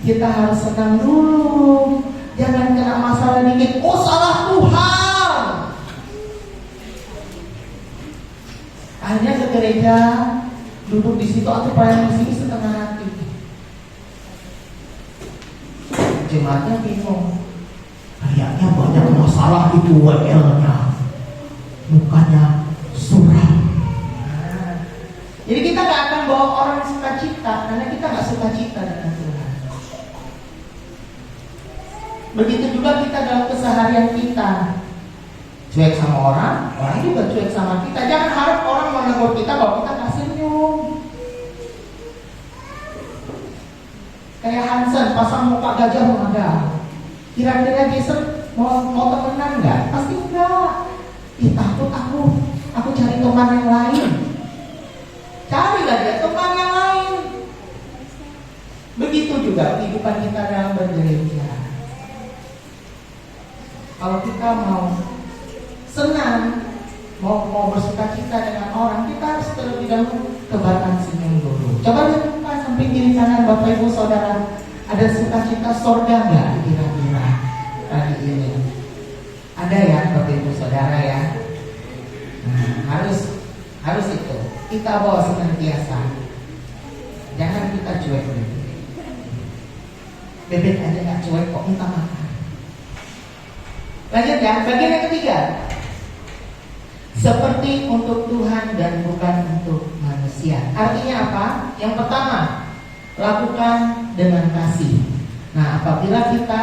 kita harus senang dulu. Jangan kena masalah dikit, salah Tuhan. Akhirnya ke gereja, duduk di situ atau pelayan di sini setengah hati. Jemaatnya bingung. Kayaknya banyak masalah itu WL-nya, mukanya suram. Jadi kita gak akan bawa orang sukacita karena kita gak sukacita dengan Tuhan. Begitu juga kita dalam keseharian kita. Cuek sama orang juga cuek sama kita. Jangan harap orang menegur kita bahwa kita gak senyum. Kayak Hansen pasang muka gajah mada. Kira-kira dia mau temenan nggak? Pasti enggak. Takut aku cari teman yang lain. Carilah dia teman yang lain. Begitu juga kehidupan kita dalam bergereja. Kalau kita mau senang, mau bersuka cita dengan orang, kita harus terlebih dahulu tebarkan senyum dulu. Coba lihat Pak, sampai kiri kanan Bapak Ibu Saudara, ada sukacita sorga nggak kira-kira hari ini? Ada ya Bapak Ibu Saudara ya. Nah, harus itu kita bawa senantiasa. Jangan kita cuek dulu. Bebek aja nggak cuek kok minta makan. Lanjut ya, bagian yang ketiga. Seperti untuk Tuhan dan bukan untuk manusia. Artinya apa? Yang pertama, lakukan dengan kasih. Nah, apabila kita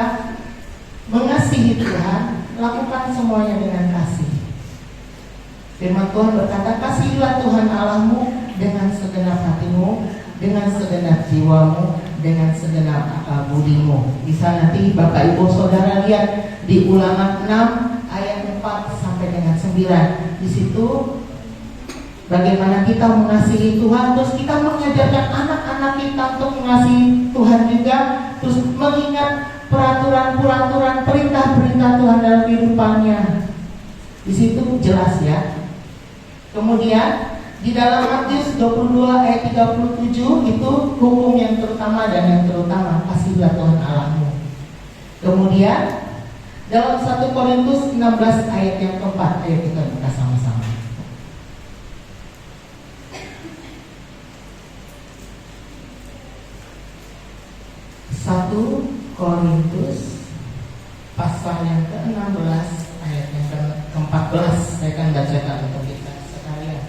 mengasihi Tuhan, lakukan semuanya dengan kasih. Firman Tuhan berkata, kasihilah Tuhan Allahmu dengan segenap hatimu, dengan segenap jiwamu, dengan segenap akal budimu. Bisa nanti Bapak Ibu Saudara lihat di Ulangan 6 ayat 4 sampai dengan 9. Di situ bagaimana kita mengasihi Tuhan, terus kita mengajarkan anak-anak kita untuk mengasihi Tuhan juga, terus mengingat peraturan-peraturan, perintah-perintah Tuhan dalam kehidupannya. Di situ jelas ya. Kemudian di dalam Matius 22 ayat 37 itu hukum yang terutama dan yang terutama, kasihilah Tuhan Allahmu. Kemudian dalam 1 Korintus 16 ayat yang keempat, ayo kita buka sama-sama. 1 Korintus pasal yang ke-16 ayat yang ke-14. Saya akan bacakan untuk kita sekalian.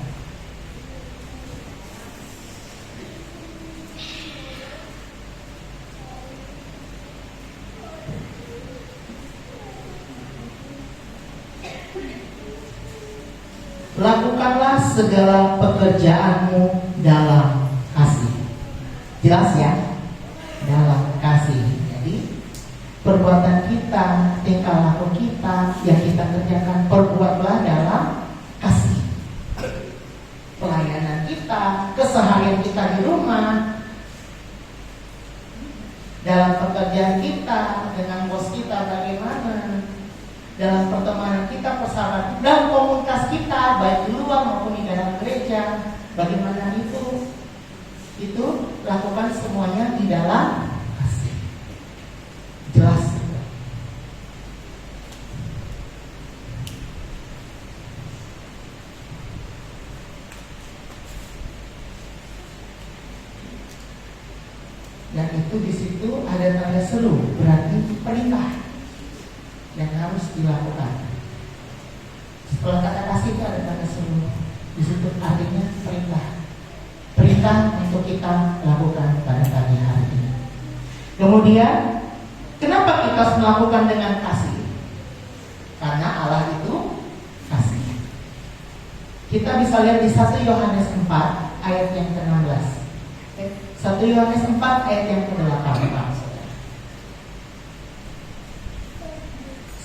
Lakukanlah segala pekerjaanmu dalam kasih. Jelas ya? Dalam kasih. Jadi perbuatan kita, tingkah laku kita yang kita kerjakan, perbuatlah dalam kasih. Pelayanan kita, keseharian kita di rumah, dalam pekerjaan kita dengan bos kita bagaimana, dalam pertemanan kita, persahabatan, dalam komunitas kita baik di luar maupun di dalam gereja, bagaimana itu lakukan semuanya di dalam kasih. Jelas. Dan itu di situ ada tanda seru, berarti perintah yang harus dilakukan. Setelah kata kasih itu ada tanda seru. Di situ artinya perintah. Perintah untuk kita lakukan pada pagi hari ini. Kemudian, kenapa kita harus melakukan dengan kasih? Karena Allah itu kasih. Kita bisa lihat di 1 Yohanes 4 ayat yang ke-16. 1 Yohanes 4 ayat yang ke-8.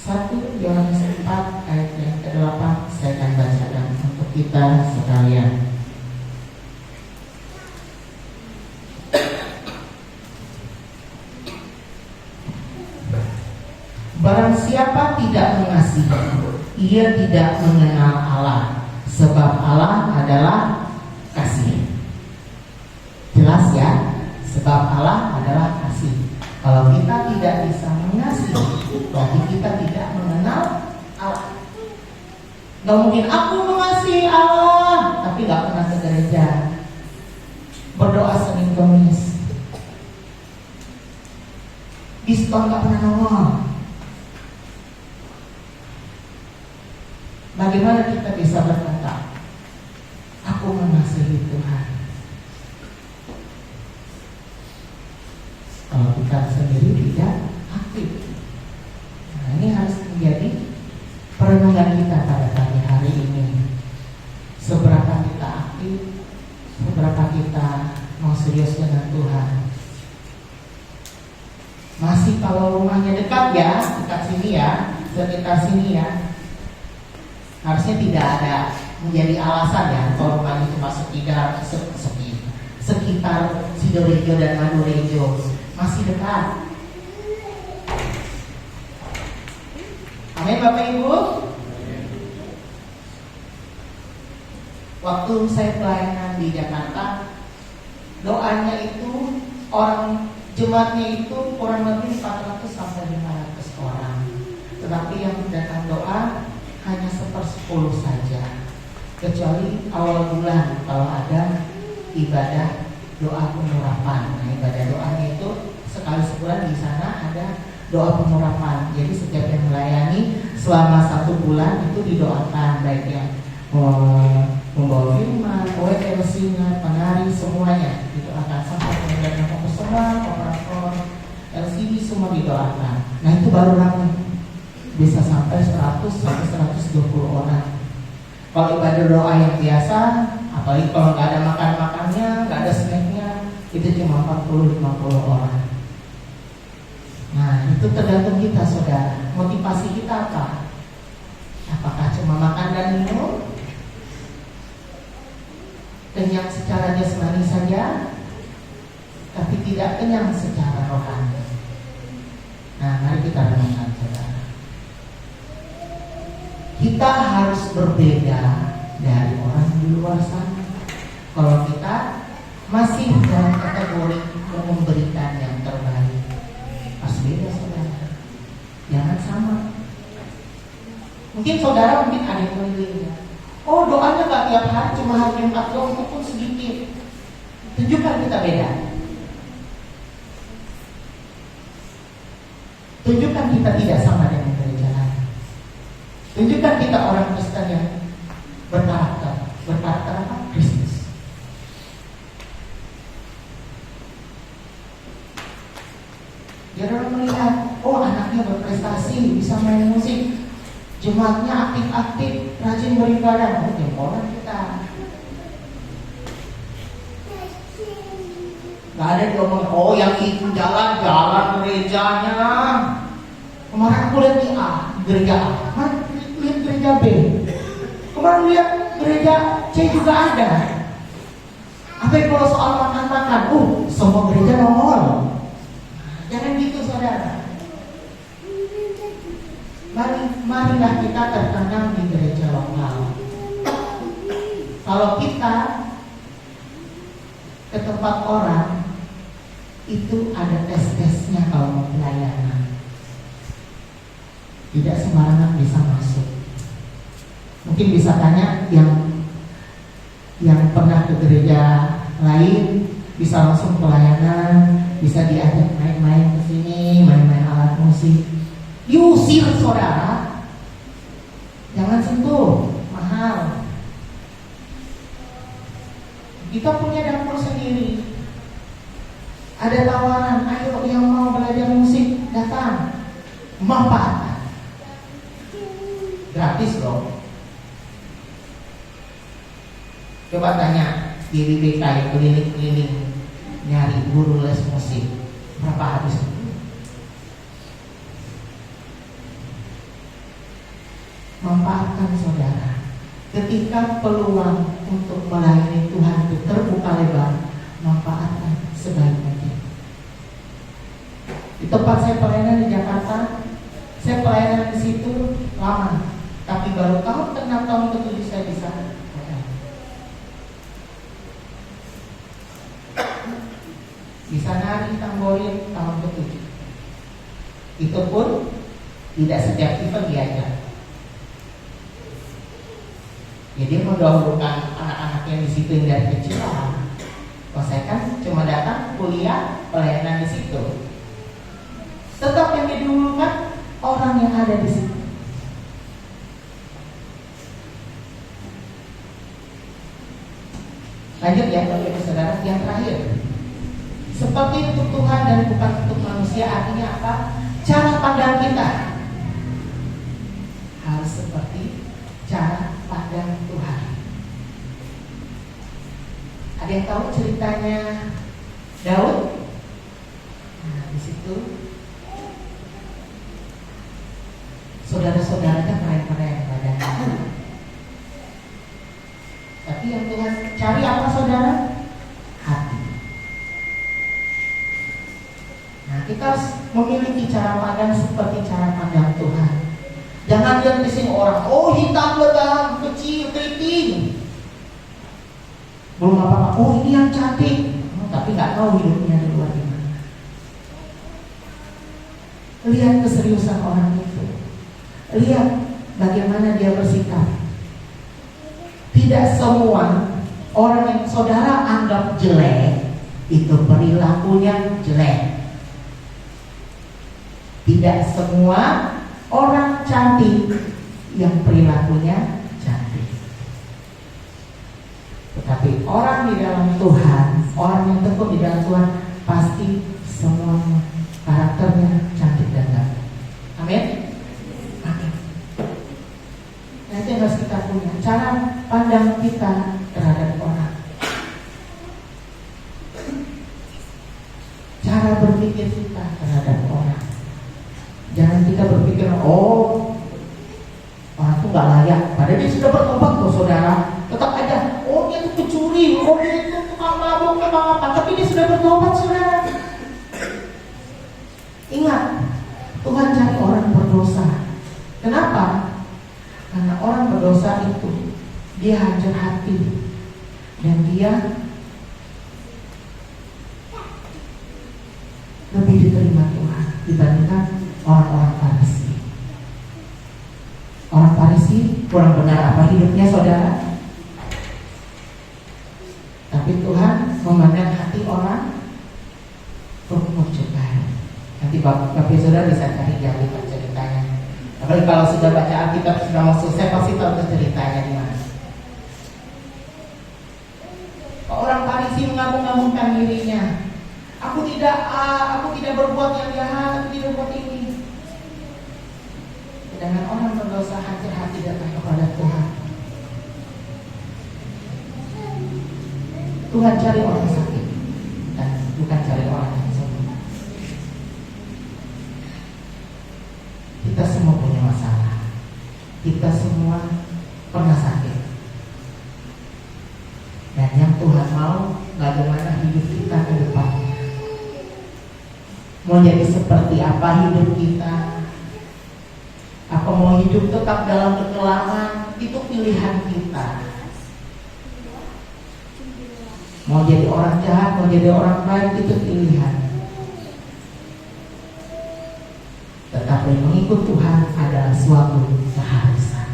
1 Yohanes 4 ayat yang ke-8 saya akan bacakan untuk kita sekalian. Barang siapa tidak mengasihi, ia tidak mengenal Allah, sebab Allah adalah kasih. Jelas ya, sebab Allah adalah kasih. Kalau kita tidak bisa mengasihi, berarti kita tidak mengenal Allah. Gak mungkin aku mengasihi Allah tapi gak pernah ke gereja, berdoa Senin Kamis, diskon gak pernah nongol. Bagaimana kita bisa berkata aku mengasihi Tuhan kalau kita sendiri tidak aktif? Nah, ini harus menjadi perenungan kita pada pagi hari ini. Seberapa kita aktif, seberapa kita mau serius dengan Tuhan. Masih kalau rumahnya dekat ya, dekat sini ya, sekitar sini ya, harusnya tidak ada menjadi alasan ya kalau rumahnya cuma sepi sekitar Sidorejo dan Madorejo masih dekat. Amin Bapak Ibu. Waktu saya pelayanan di Jakarta, doanya itu orang jemaatnya itu kurang lebih 400 sampai 500 orang. Tetapi yang datang doa hanya 1/10 saja. Kecuali awal bulan kalau ada ibadah doa pengurapan. Nah, ibadah doanya itu sekali sebulan di sana ada doa pengurapan. Jadi setiap yang melayani selama 1 bulan itu didoakan, baik yang membawa firman, OLC-nya, penari, semuanya didoakan sampai kemudian yang personal, operator, LCD semua didoakan. Nah itu baru ramai, bisa sampai 100 sampai 120 orang. Kalau ibadah doa yang biasa, apalagi kalau nggak ada makan-makannya, nggak ada snacknya, itu cuma 40-50 orang. Nah itu tergantung kita saudara, motivasi kita apa? Apakah cuma makan dan minum? Kenyang secara jasmani saja, tapi tidak kenyang secara rohani. Nah, mari kita renungkan saudara. Kita harus berbeda dari orang di luar sana. Kalau kita masih dalam kategori memberikan yang terbaik, harus beda saudara. Jangan sama. Mungkin saudara ada yang menilainya. Oh doanya gak tiap hari, cuma hari Jumat doang, itu pun sedikit. Tunjukkan kita beda. Tunjukkan kita tidak sama dengan gereja lain. Tunjukkan kita orang Kristen yang berkarakter. Berkarakter apa? Kristus. Biar orang melihat, oh anaknya berprestasi, bisa main musik, jemaatnya aktif-aktif, rajin beribadah. Oh, jempolan kita. Gak ada yang ngomong, oh yang itu jalan-jalan gerejanya. Kemarin aku lihat di A, gereja A. Kemarin lihat gereja B. Kemarin lihat gereja C juga ada. Apa kalau soal makan-makan? Semua gereja nongol. Jangan gitu saudara. Marilah kita tertanam di gereja lokal. Kalau kita ke tempat orang, itu ada tes-tesnya kalau mau pelayanan. Tidak sembarangan bisa masuk. Mungkin bisa tanya yang pernah ke gereja lain, bisa langsung pelayanan, bisa diajak main-main ke sini, main-main alat musik. Diusir saudara, jangan sentuh, mahal. Kita punya dapur sendiri. Ada tawaran, ayo yang mau belajar musik datang, manfaatkan. Gratis loh. Coba tanya di BBK yang keliling-keliling nyari guru les musik, berapa habis? Manfaatkan saudara. Ketika peluang untuk melayani Tuhan itu terbuka lebar, manfaatkan sebaik mungkin. Di tempat saya pelayanan di Jakarta, saya pelayanan di situ lama, tapi baru tahun ke-6 tahun ke-7 saya bisa bisa nari tamborin tahun ke-7. Itu pun tidak setiap event diajak. Jadi mendahulukan anak-anak yang di situ yang dari kecil. Kalau saya kan cuma datang kuliah pelayanan di situ. Tetap yang didahulukan orang yang ada di situ. Lanjut ya, Bapak Ibu Saudara, yang terakhir. Seperti untuk Tuhan dan bukan untuk manusia, artinya apa? Cara pandang kita harus seperti cara pandang Tuhan. Ada yang tahu ceritanya Daud? Nah, di situ saudara-saudaranya keren-keren badannya. Tapi yang Tuhan cari apa saudara? Hati. Nah, kita harus memiliki cara pandang seperti cara pandang Tuhan. Jangan lihat di sini orang, oh hitam legam, kecil, keriting, belum apa-apa. Oh ini yang cantik, tapi nggak tahu hidupnya di luar gimana. Lihat keseriusan orang itu, lihat bagaimana dia bersikap. Tidak semua orang yang saudara anggap jelek itu perilakunya jelek. Tidak semua orang cantik yang perilakunya cantik. Tetapi orang di dalam Tuhan, orang yang tekun di dalam Tuhan, pasti semuanya karakternya cantik dan ganteng. Amin. Amin. Nah, itu yang harus kita punya. Cara pandang kita terhadap orang, cara berpikir kita terhadap orang. Jangan kita berpikir, oh orang itu gak layak, padahal dia sudah bertobat loh saudara. Tetap aja, oh dia itu pencuri, oh dia itu tukang mabuk, tukang apa, tapi dia sudah bertobat saudara. Ingat, Tuhan cari orang berdosa. Kenapa? Karena orang berdosa itu dia hancur hati dan dia lebih diterima Tuhan dibandingkan orang-orang Farisi. Orang Farisi kurang benar apa hidupnya saudara, tapi Tuhan memandang hati orang penuh juga. Nanti Bapak saudara bisa cari di Alkitab ceritanya. Apalagi kalau sudah baca Alkitab sudah mau selesai pasti tahu ceritanya di mana. Orang Farisi mengagung-agungkan dirinya. Aku tidak berbuat yang jahat, aku tidak berbuat ini. Sedangkan orang berdosa hancur hati datang kepada Tuhan. Tuhan cari orang sakit dan bukan cari orang yang sembuh. Kita semua punya masalah. Kita semua pernah sakit. Dan yang Tuhan mau bagaimana hidup kita ke depan. Mau jadi seperti apa hidup kita? Apa mau hidup tetap dalam kekelaman? Itu pilihan kita. Mau jadi orang jahat, mau jadi orang baik, itu pilihan. Tetapi mengikut Tuhan adalah suatu keharusan.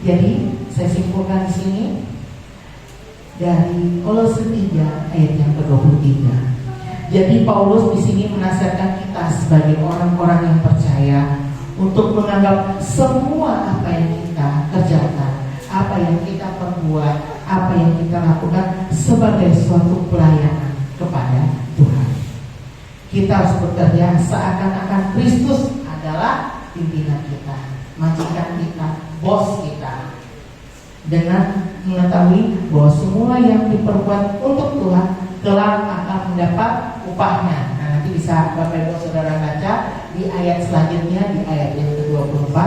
Jadi saya simpulkan di sini dari Kolose 3 ayat yang ke-23. Jadi Paulus di sini menasihatkan kita sebagai orang-orang yang percaya untuk menganggap semua apa yang kita kerjakan, apa yang kita perbuat, apa yang kita lakukan sebagai suatu pelayanan kepada Tuhan. Kita harus bekerja seakan-akan Kristus adalah pimpinan kita, majikan kita, bos kita. Dengan mengetahui bahwa semua yang diperbuat untuk Tuhan kelak akan mendapat upahnya. Nah, nanti bisa Bapak Ibu Saudara baca di ayat selanjutnya, di ayat yang ke-24.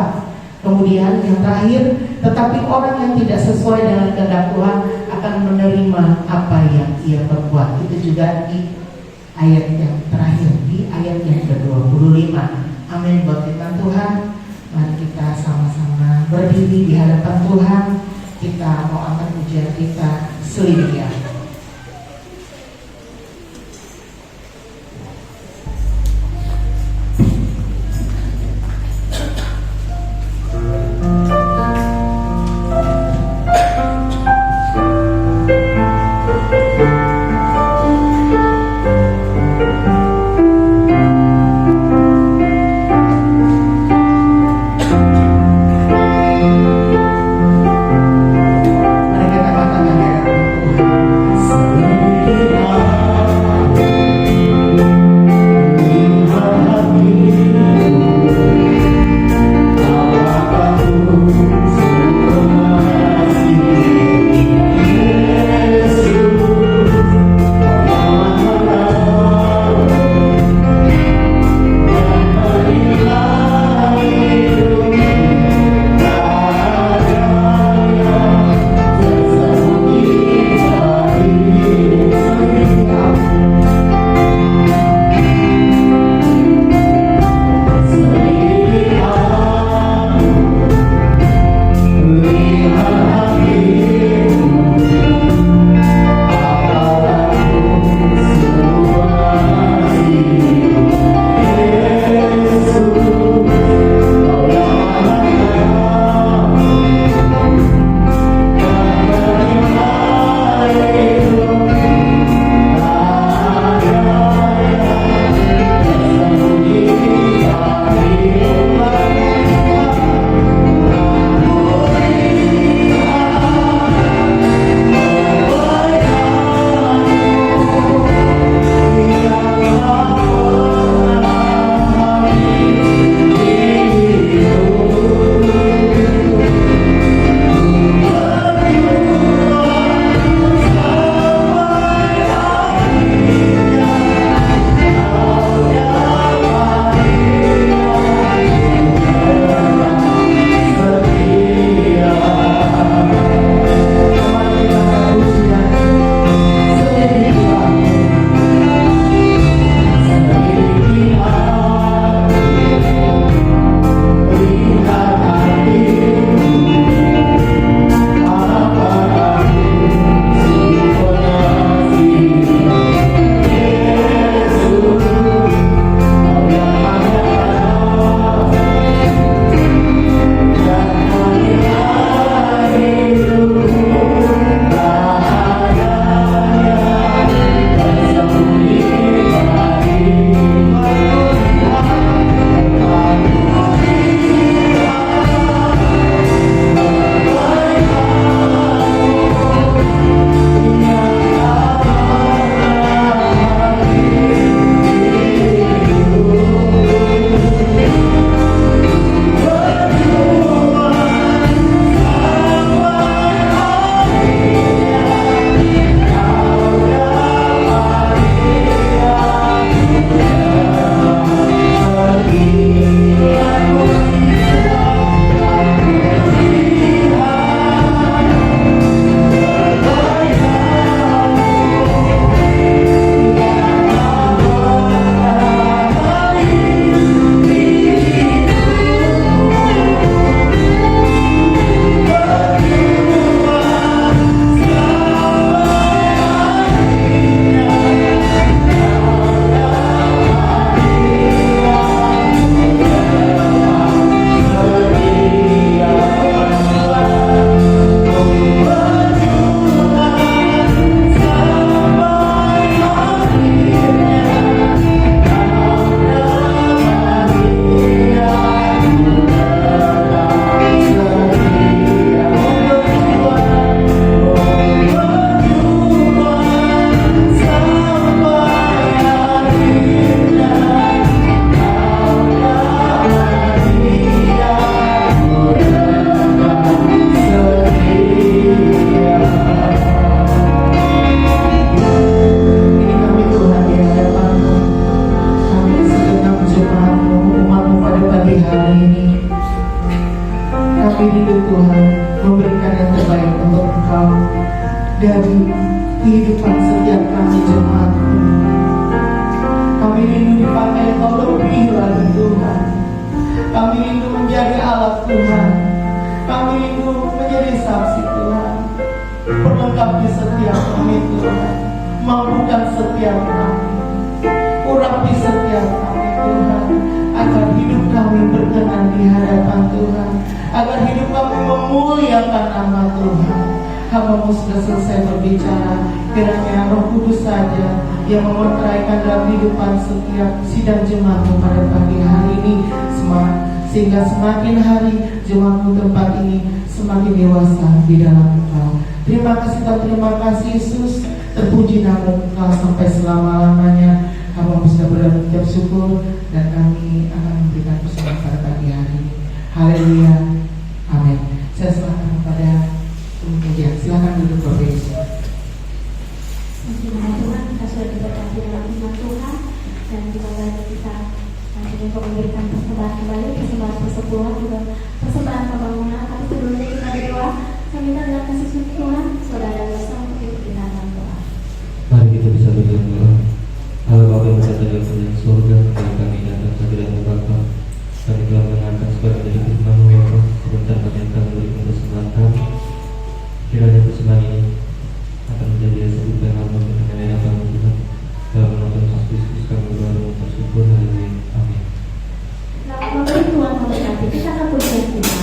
Kemudian yang terakhir, tetapi orang yang tidak sesuai dengan kehendak Tuhan akan menerima apa yang ia perbuat. Itu juga di ayat yang terakhir, di ayat yang ke-25. Amin buat firman Tuhan. Mari kita sama-sama berdiri di hadapan Tuhan. Kita mau angkat pujian kita selidiki. Tuhan Kami rindu menjadi alat Tuhan. Kami rindu menjadi saksi Tuhan. Perlengkapi setiap kami Tuhan. Mampukan setiap kami. Urapi setiap kami Tuhan. Agar hidup kami berkenan di hadapan Tuhan. Agar hidup kami memuliakan nama Tuhan. Hamba-Mu sudah selesai berbicara. Kiranya Roh Kudus saja yang memeteraikan dalam kehidupan setiap sidang jemaat-Mu pada pagi hari ini, sehingga semakin hari jemaat-Mu tempat ini semakin dewasa di dalam Engkau. Terima kasih Tuhan, terima kasih Yesus. Terpuji nama Engkau sampai selama-lamanya. Hamba-Mu sudah berucap syukur dan kami akan memberikan persembahan pada pagi hari ini. Haleluya, amin. Saya serahkan kepada kemudian, silakan duduk Bapak Yesus. Terima Tuhan, kita sudah diberkati dalam firman Tuhan dan juga banyak kita nantinya memberikan persembahan kembali, persembahan persepuluhan juga persembahan pembangunan. Tapi sebelumnya kita berdoa, kami minta dalam kasih Tuhan, saudara dosa untuk ikut kita dalam doa. Mari kita bisa berdoa. Allah Bapa yang berada dalam kerajaan surga, kami datang segera Bapa. Kami telah mendengarkan sebagian dari firman-Mu ya Allah. Sebentar kami akan memberikan persembahan kami. Kiranya persembahan ini akan menjadi sebut pengalaman mengenai nama Tuhan. Dalam nama Tuhan Yesus kami berdoa bersyukur. Haleluya. Amin. Memberi Tuhan memberkati, kita akan pujian Tuhan.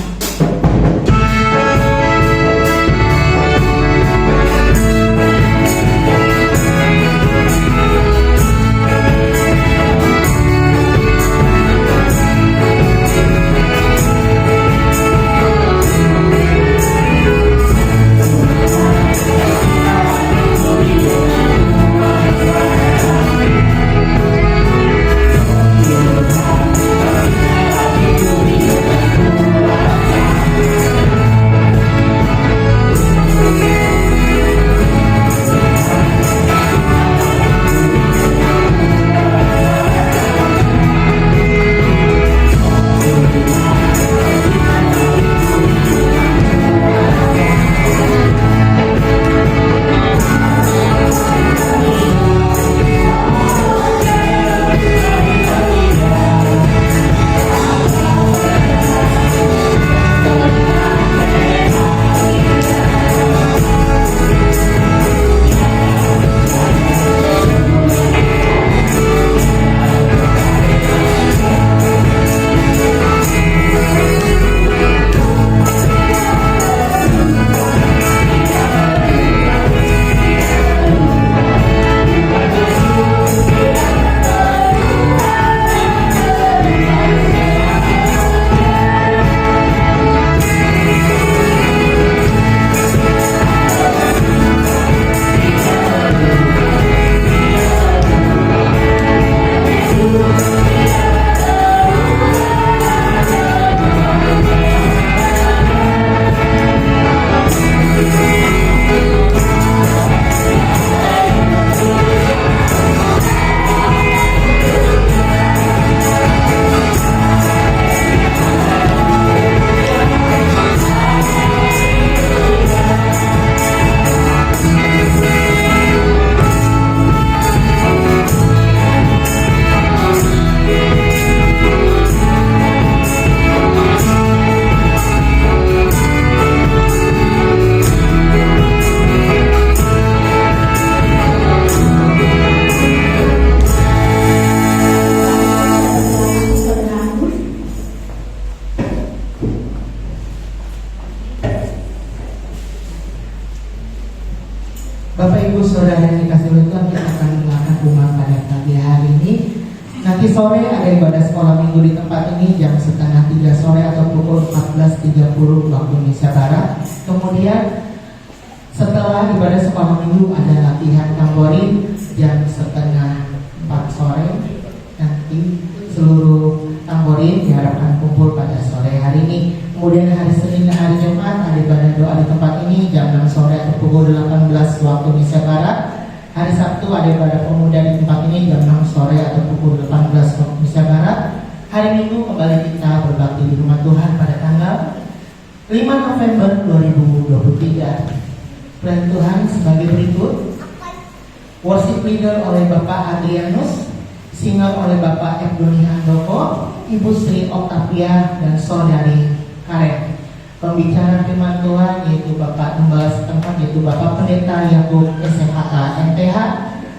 Bapak Ibu Saudara yang dikasih oleh Tuhan, kita akan melakukan rumah pada pagi hari ini. Nanti sore ada ibadah sekolah minggu di tempat ini jam 2:30 sore atau pukul 14.30 waktu Indonesia Barat. Kemudian setelah ibadah sekolah minggu ada latihan tamborin jam 3:30 sore. Nanti seluruh tamborin diharapkan kumpul pada sore hari ini. Kemudian hari Senin dan hari Jumat ada ibadah doa di tempat ini jam 6 sore atau pukul 18 waktu Indonesia Barat. Hari Sabtu ada ibadah pemuda di tempat ini jam 6 sore atau pukul 18 waktu Indonesia Barat. Hari Minggu kembali kita berbakti di rumah Tuhan pada tanggal 5 November 2023. Plan Tuhan sebagai berikut: worship leader oleh Bapak Adrianus, singer oleh Bapak Ebdoni Handoko, Ibu Sri Oktavia dan Saudari Karen. Pembicara firman Tuhan yaitu Bapak Gembala setempat, yaitu Bapak Pendeta Yakub SMAK MTH.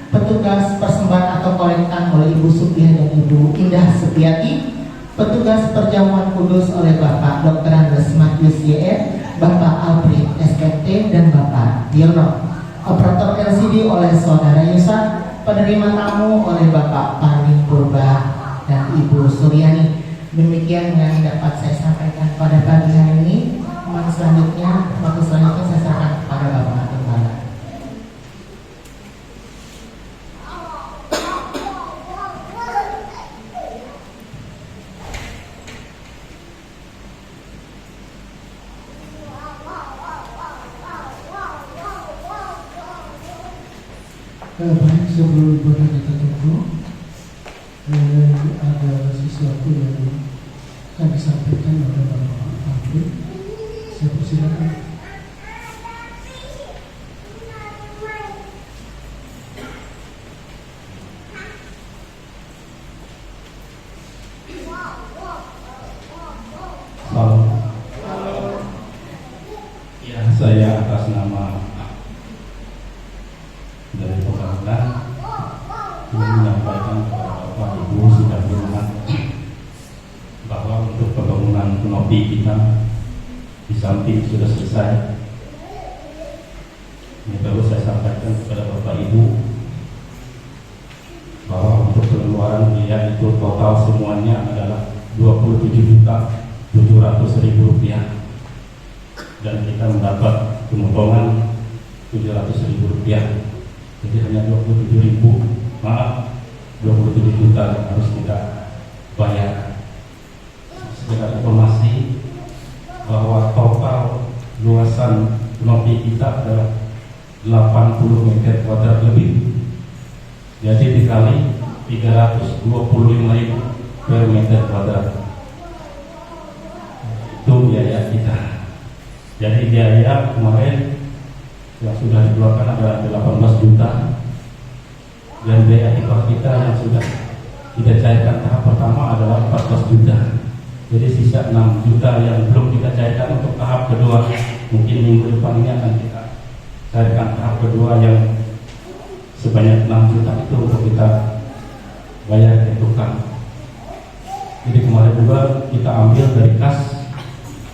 Petugas persembahan atau kolektan oleh Ibu Supia dan Ibu Indah Setiati. Petugas perjamuan kudus oleh Bapak Dr. Andes Matius YR, Bapak Alfred SPT, dan Bapak Diono. Operator LCD oleh Saudara Yusa. Penerima tamu oleh Bapak Parwin Purba dan Ibu Suryani. Demikian yang dapat saya sampaikan pada pagi hari ini. Waktu selanjutnya saya serahkan kepada Bapak Gembala. Baik, sebelum ibadah kita tutup, ada sesuatu yang akan disampaikan oleh Bapak Alfred. Saya persilakan. Salam. Ya, saya atas nama dari pemerintah ingin menyampaikan kepada Bapak Ibu sudah berkenan bahwa untuk pembangunan Nopi kita di samping sudah selesai. Ini perlu saya sampaikan kepada Bapak Ibu bahwa untuk pengeluaran biaya itu total semuanya adalah Rp27.700.000 dan kita mendapat keuntungan Rp700.000. Jadi hanya 27 juta yang harus kita bayar. Sekedar informasi bahwa total luasan Nopi kita adalah 80 meter kuadrat lebih. Jadi dikali 325.000 per meter kuadrat. Itu biaya kita. Jadi biaya kemarin yang sudah dikeluarkan adalah 18 juta dan biaya hibah kita yang sudah kita cairkan tahap pertama adalah 14 juta. Jadi sisa 6 juta yang belum kita cairkan untuk tahap kedua. Mungkin minggu depan ini akan kita cairkan tahap kedua yang sebanyak 6 juta itu untuk kita bayar ke tukang. Jadi kemarin juga kita ambil dari kas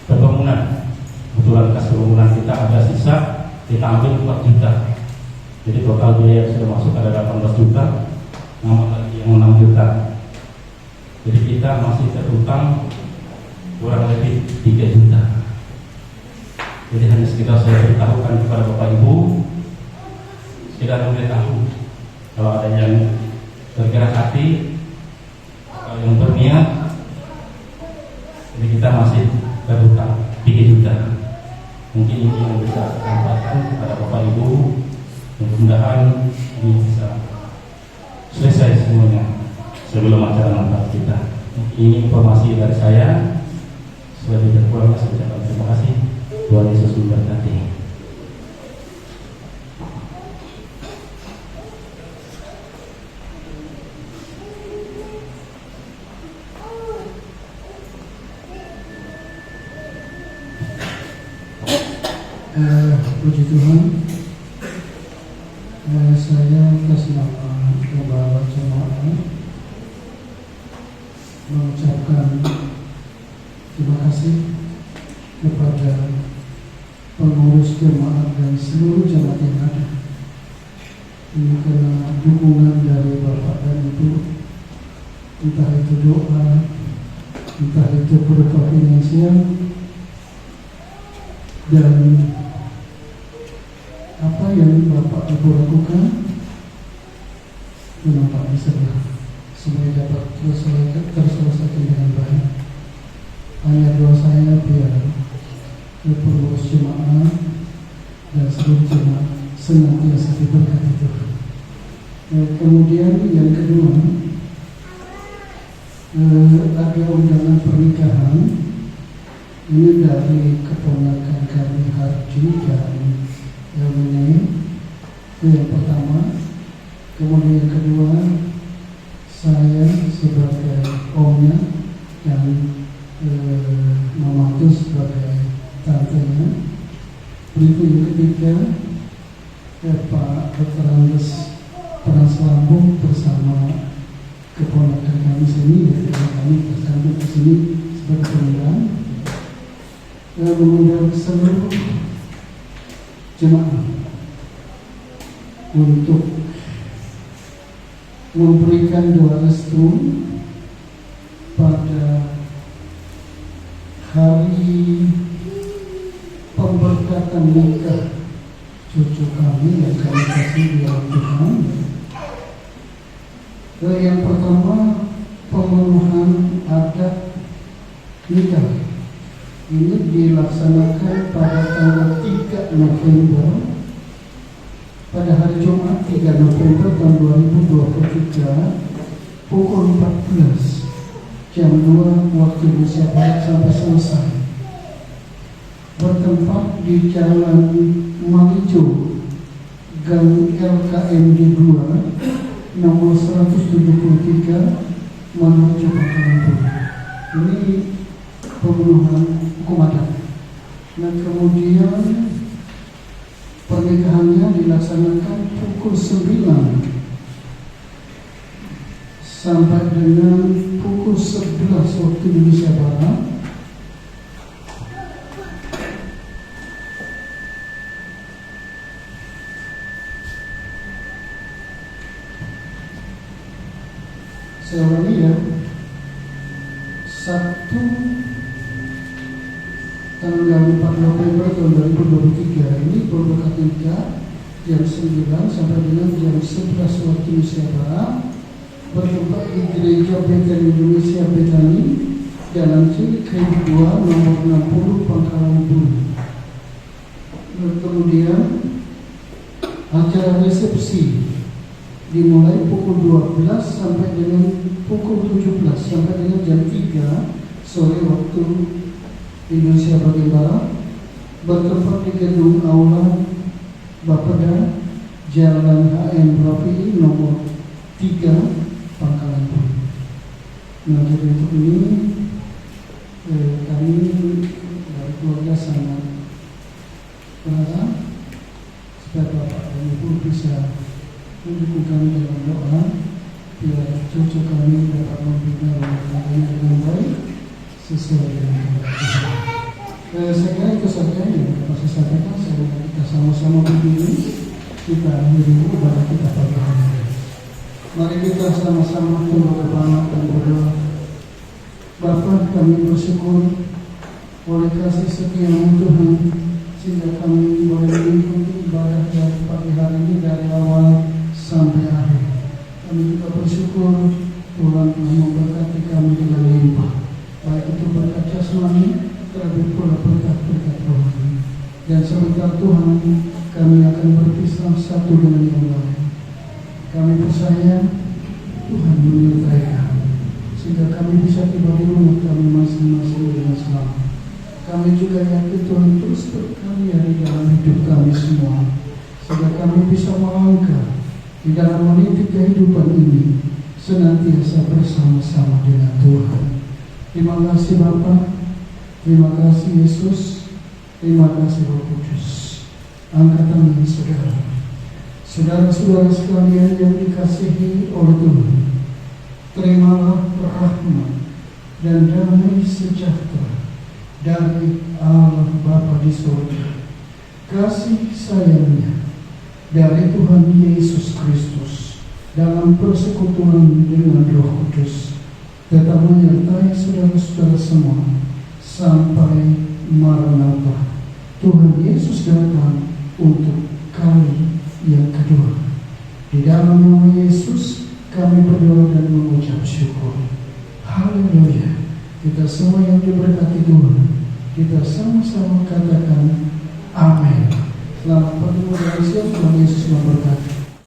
pembangunan. Kebetulan kas pembangunan kita ada sisa, kita ambil 4 juta. Jadi total biaya yang sudah masuk ada 18 juta, nama lagi yang 6 juta. Jadi kita masih terutang kurang lebih 3 juta. Jadi hanya sekedar saya beritahukan kepada Bapak Ibu, sekedar memberitahu kalau ada yang bergerak hati, kalau yang berniat, jadi kita masih terutang 3 juta. Mungkin ini yang bisa saya sampaikan kepada Bapak Ibu. Mudah-mudahan ini bisa selesai semuanya sebelum acara Natal kita. Ini informasi dari saya. Sebagai kurangnya saya ucapkan terima kasih. Tuhan Yesus memberkati. Puji Tuhan. Saya atas nama Gembala Jemaat mengucapkan terima kasih kepada pengurus jemaat dan seluruh jemaat yang ada. Ini karena dukungan dari Bapak dan Ibu, entah itu doa, entah itu berupa finansial, dan apa yang Bapak Ibu lakukan menampak disebelah supaya dapat terselesaikan dengan baik. Hanya doa saya biar pengurus jemaat dan seluruh jemaat senantiasa diberkati Tuhan. Kemudian yang kedua, ada undangan pernikahan. Ini dari keponakan kami Harji dan Elmine. Itu yang pertama. Kemudian yang kedua, saya sebagai omnya dengan Mama itu sebagai tantenya. Berikut ketiga Pak Dr. Andes Pranslambung bersama keponakan kami sini, kami tersambung di sini sebagai pengundang, mengundang seluruh jemaah untuk memberikan doa restu pada hari pemberkatan nikah cucu kami yang kami kasih di dalam Tuhan. Yang pertama, pemenuhan adat nikah ini dilaksanakan pada tanggal 3 November pada hari Jumat 3 November tahun 2023 pukul 14 jam 2 waktu Indonesia Barat sampai selesai, bertempat di Jalan Malijo, Gang LKMD 2, nomor 173, menuju Pangkalan Bun. Ini pemenuhan hukum adat. Nah, kemudian pernikahannya dilaksanakan pukul 9 sampai dengan pukul 11 waktu Indonesia Barat. Saya ulangi ya, Sabtu tanggal 4 November tahun 2023 ini pemberkatan nikah jam 9 sampai dengan jam 11 waktu Indonesia Barat, bertempat di Gereja Betani Indonesia Betani, Jalan Cilikriwut 2, nomor 60, Pangkalan Bun. Kemudian acara resepsi dimulai pukul 12 sampai dengan pukul 17 sampai dengan jam 3 sore waktu Indonesia bagian Barat, bertempat di gedung Aula Bapeda, Jalan HM Rafi nomor 3, Pangkalan Bun. Nah, jadi untuk ini kami dari keluarga sangat berharap supaya Bapak dan Ibu bisa mendukung kami dalam doa biar cucu kami dapat membina rumah dengan baik sesuai dengan Tuhan. Saya kira itu saja yang dapat saya sampaikan. Semoga kita sama-sama berdiri, kita akhiri ibadah kita pada hari ini. Mari kita sama-sama tunduk kepala dan berdoa. Bapa, kami bersyukur oleh kasih setia-Mu Tuhan sehingga kami boleh mengikuti ibadah dari pagi hari ini dari awal sampai akhir. Kami juga bersyukur Tuhan telah memberkati kami dengan limpah, baik itu berkat jasmani, terlebih pula berkat-berkat rohani. Dan sebentar Tuhan, kami akan berpisah satu dengan yang lain. Kami percaya Tuhan menyertai kami, sehingga kami bisa tiba di rumah kami masing-masing dengan selamat. Kami juga yakin Tuhan terus berkarya di dalam hidup kami semua, sehingga kami bisa melangkah di dalam meniti kehidupan ini senantiasa bersama-sama dengan Tuhan. Terima kasih Bapa, terima kasih Yesus, terima kasih Roh Kudus. Angkat tangan saudara. Saudara-saudara sekalian yang dikasihi oleh Tuhan, terimalah rahmat dan damai sejahtera dari Allah Bapa di surga, kasih sayangnya dari Tuhan Yesus Kristus dalam persekutuan dengan Roh Kudus tetap menyertai saudara-saudara semua sampai Maranatha, Tuhan Yesus datang untuk kali yang kedua. Di dalam nama Yesus kami berdoa dan mengucap syukur. Haleluya. Kita semua yang diberkati Tuhan, kita sama-sama katakan amin. Selamat pagi dan siang, Tuhan Yesus memberkati.